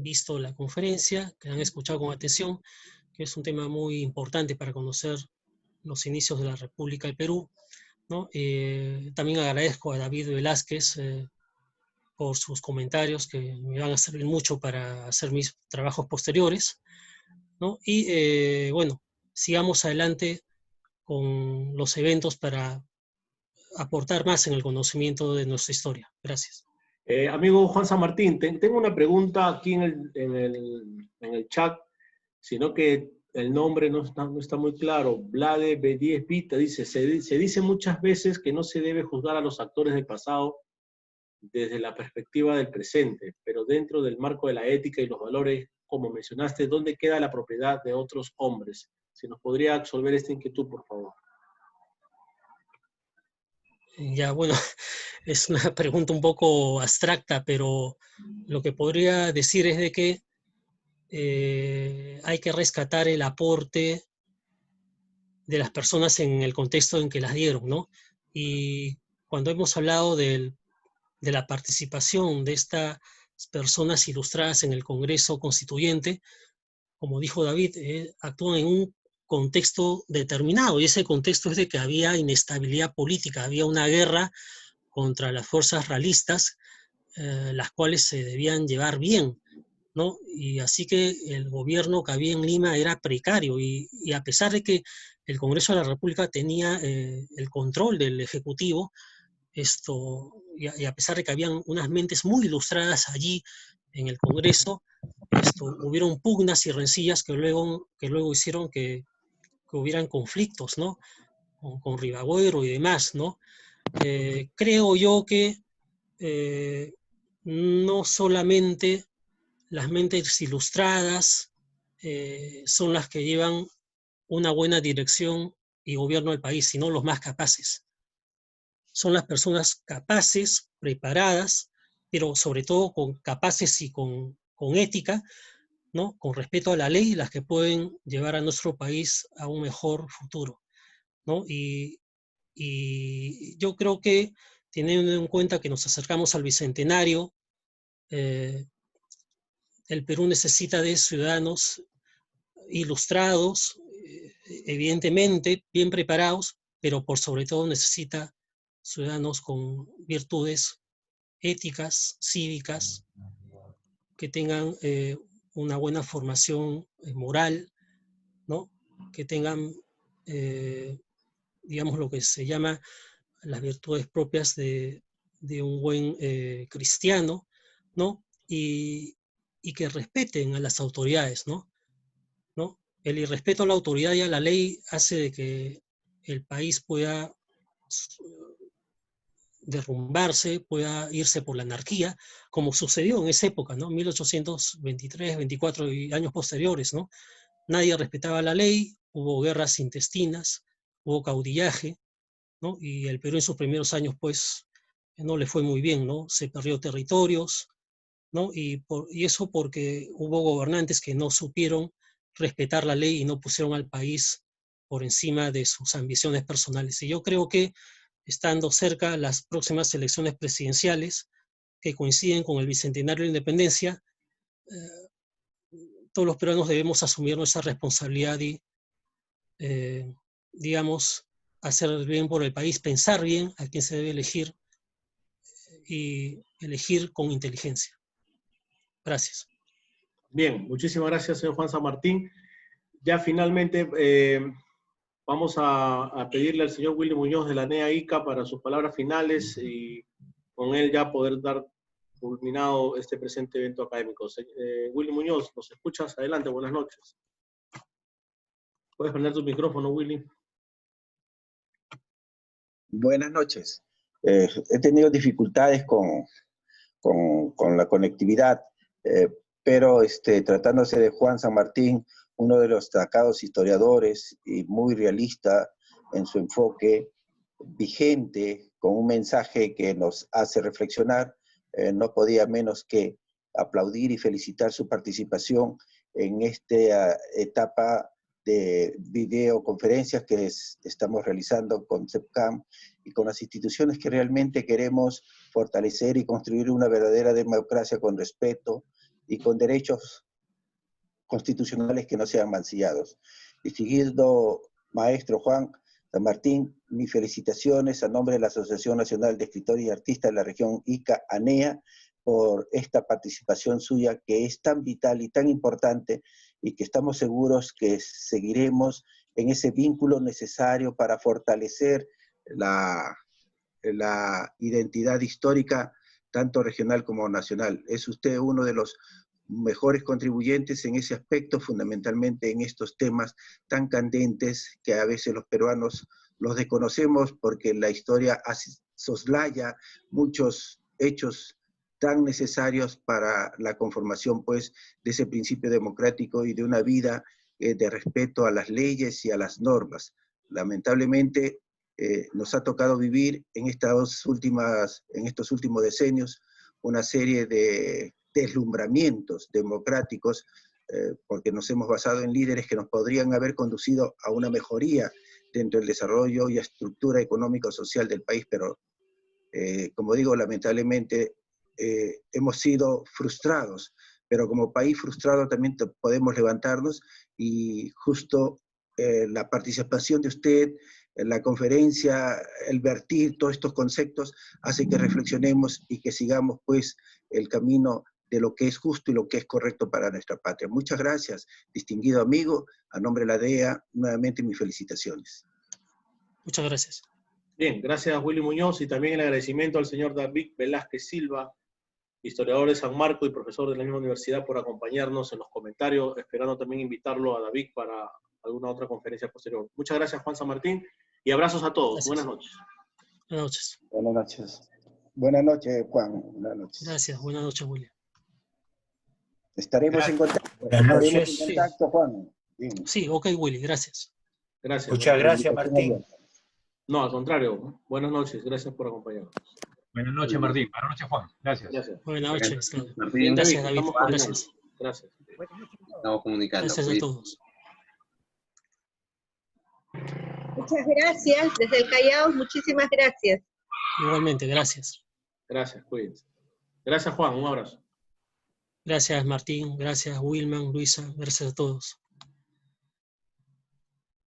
visto la conferencia, que han escuchado con atención, que es un tema muy importante para conocer los inicios de la República del Perú, ¿no? También agradezco a David Velázquez por sus comentarios que me van a servir mucho para hacer mis trabajos posteriores, ¿no? Y bueno, sigamos adelante con los eventos para aportar más en el conocimiento de nuestra historia. Gracias. Amigo Juan San Martín, tengo una pregunta aquí en el chat, sino que el nombre no está muy claro. Vlade B10 Vita dice, se dice muchas veces que no se debe juzgar a los actores del pasado desde la perspectiva del presente, pero dentro del marco de la ética y los valores, como mencionaste, ¿dónde queda la propiedad de otros hombres? Si nos podría absolver esta inquietud, por favor. Ya, bueno, es una pregunta un poco abstracta, pero lo que podría decir es de que hay que rescatar el aporte de las personas en el contexto en que las dieron, ¿no? Y cuando hemos hablado de la participación de estas personas ilustradas en el Congreso Constituyente, como dijo David, actúan en un contexto determinado, y ese contexto es de que había inestabilidad política, había una guerra contra las fuerzas realistas, las cuales se debían llevar bien, ¿no? Y así que el gobierno que había en Lima era precario, y a pesar de que el Congreso de la República tenía el control del Ejecutivo, y a pesar de que habían unas mentes muy ilustradas allí en el Congreso, hubieron pugnas y rencillas que luego hicieron que hubieran conflictos, ¿no? Con Ribagüero y demás, ¿no? Creo yo que no solamente las mentes ilustradas son las que llevan una buena dirección y gobierno del país, sino los más capaces. Son las personas capaces, preparadas, pero sobre todo capaces y con ética, ¿no? Con respeto a la ley, las que pueden llevar a nuestro país a un mejor futuro, ¿no? Y yo creo que, teniendo en cuenta que nos acercamos al Bicentenario, el Perú necesita de ciudadanos ilustrados, evidentemente bien preparados, pero por sobre todo necesita ciudadanos con virtudes éticas, cívicas, que tengan una buena formación moral, ¿no? Que tengan, digamos, lo que se llama las virtudes propias de un buen cristiano, ¿no? Y que respeten a las autoridades, ¿no? El irrespeto a la autoridad y a la ley hace de que el país pueda derrumbarse, pueda irse por la anarquía, como sucedió en esa época, ¿no? 1823, 24 y años posteriores, ¿no? Nadie respetaba la ley, hubo guerras intestinas, hubo caudillaje, ¿no? Y el Perú en sus primeros años, pues, no le fue muy bien, ¿no? Se perdió territorios, ¿no? Y eso porque hubo gobernantes que no supieron respetar la ley y no pusieron al país por encima de sus ambiciones personales. Y yo creo que, estando cerca las próximas elecciones presidenciales, que coinciden con el Bicentenario de la Independencia, todos los peruanos debemos asumir nuestra responsabilidad y, digamos, hacer bien por el país, pensar bien a quién se debe elegir y elegir con inteligencia. Gracias. Bien, muchísimas gracias, señor Juan San Martín. Ya finalmente vamos a pedirle al señor Willy Muñoz de la NEA ICA para sus palabras finales y con él ya poder dar culminado este presente evento académico. Willy Muñoz, ¿nos escuchas? Adelante, buenas noches. Puedes prender tu micrófono, Willy. Buenas noches. He tenido dificultades con la conectividad, pero tratándose de Juan San Martín, uno de los destacados historiadores y muy realista en su enfoque, vigente, con un mensaje que nos hace reflexionar, no podía menos que aplaudir y felicitar su participación en esta etapa de videoconferencias que estamos realizando con CEPCAM y con las instituciones que realmente queremos fortalecer y construir una verdadera democracia con respeto y con derechos constitucionales que no sean mancillados. Distinguido maestro Juan San Martín, mis felicitaciones a nombre de la Asociación Nacional de Escritores y Artistas de la región ICA, ANEA, por esta participación suya que es tan vital y tan importante y que estamos seguros que seguiremos en ese vínculo necesario para fortalecer la identidad histórica tanto regional como nacional. Es usted uno de los mejores contribuyentes en ese aspecto, fundamentalmente en estos temas tan candentes que a veces los peruanos los desconocemos porque la historia soslaya muchos hechos tan necesarios para la conformación, pues, de ese principio democrático y de una vida de respeto a las leyes y a las normas. Lamentablemente, nos ha tocado vivir en estos últimos decenios una serie de deslumbramientos democráticos, porque nos hemos basado en líderes que nos podrían haber conducido a una mejoría dentro del desarrollo y estructura económico-social del país, pero, como digo, lamentablemente hemos sido frustrados, pero como país frustrado también podemos levantarnos, y justo la participación de usted en la conferencia, el vertir todos estos conceptos, hace que reflexionemos y que sigamos pues el camino de lo que es justo y lo que es correcto para nuestra patria. Muchas gracias, distinguido amigo. A nombre de la DEA, nuevamente mis felicitaciones. Muchas gracias. Bien, gracias Willy Muñoz, y también el agradecimiento al señor David Velázquez Silva, historiador de San Marcos y profesor de la misma universidad, por acompañarnos en los comentarios, esperando también invitarlo a David para alguna otra conferencia posterior. Muchas gracias, Juan San Martín, y abrazos a todos. Gracias. Buenas noches. Buenas noches. Buenas noches. Buenas noches, Juan. Buenas noches. Gracias. Buenas noches, William. Estaremos en contacto. Buenas noches. Estaremos en contacto, Juan. Bien. Sí, ok, Willy, gracias. Gracias. Muchas gracias, Martín. No, al contrario. Buenas noches. Gracias por acompañarnos. Buenas noches, Martín. Buenas noches, Juan. Gracias. Gracias. Buenas noches. Martín, Gracias, David. Estamos Gracias. Gracias. estamos comunicando. Gracias a todos. Muchas gracias. Desde el Callao, muchísimas gracias. Igualmente, gracias. Gracias, cuídense. Gracias, Juan. Un abrazo. Gracias, Martín. Gracias, Wilman, Luisa. Gracias a todos.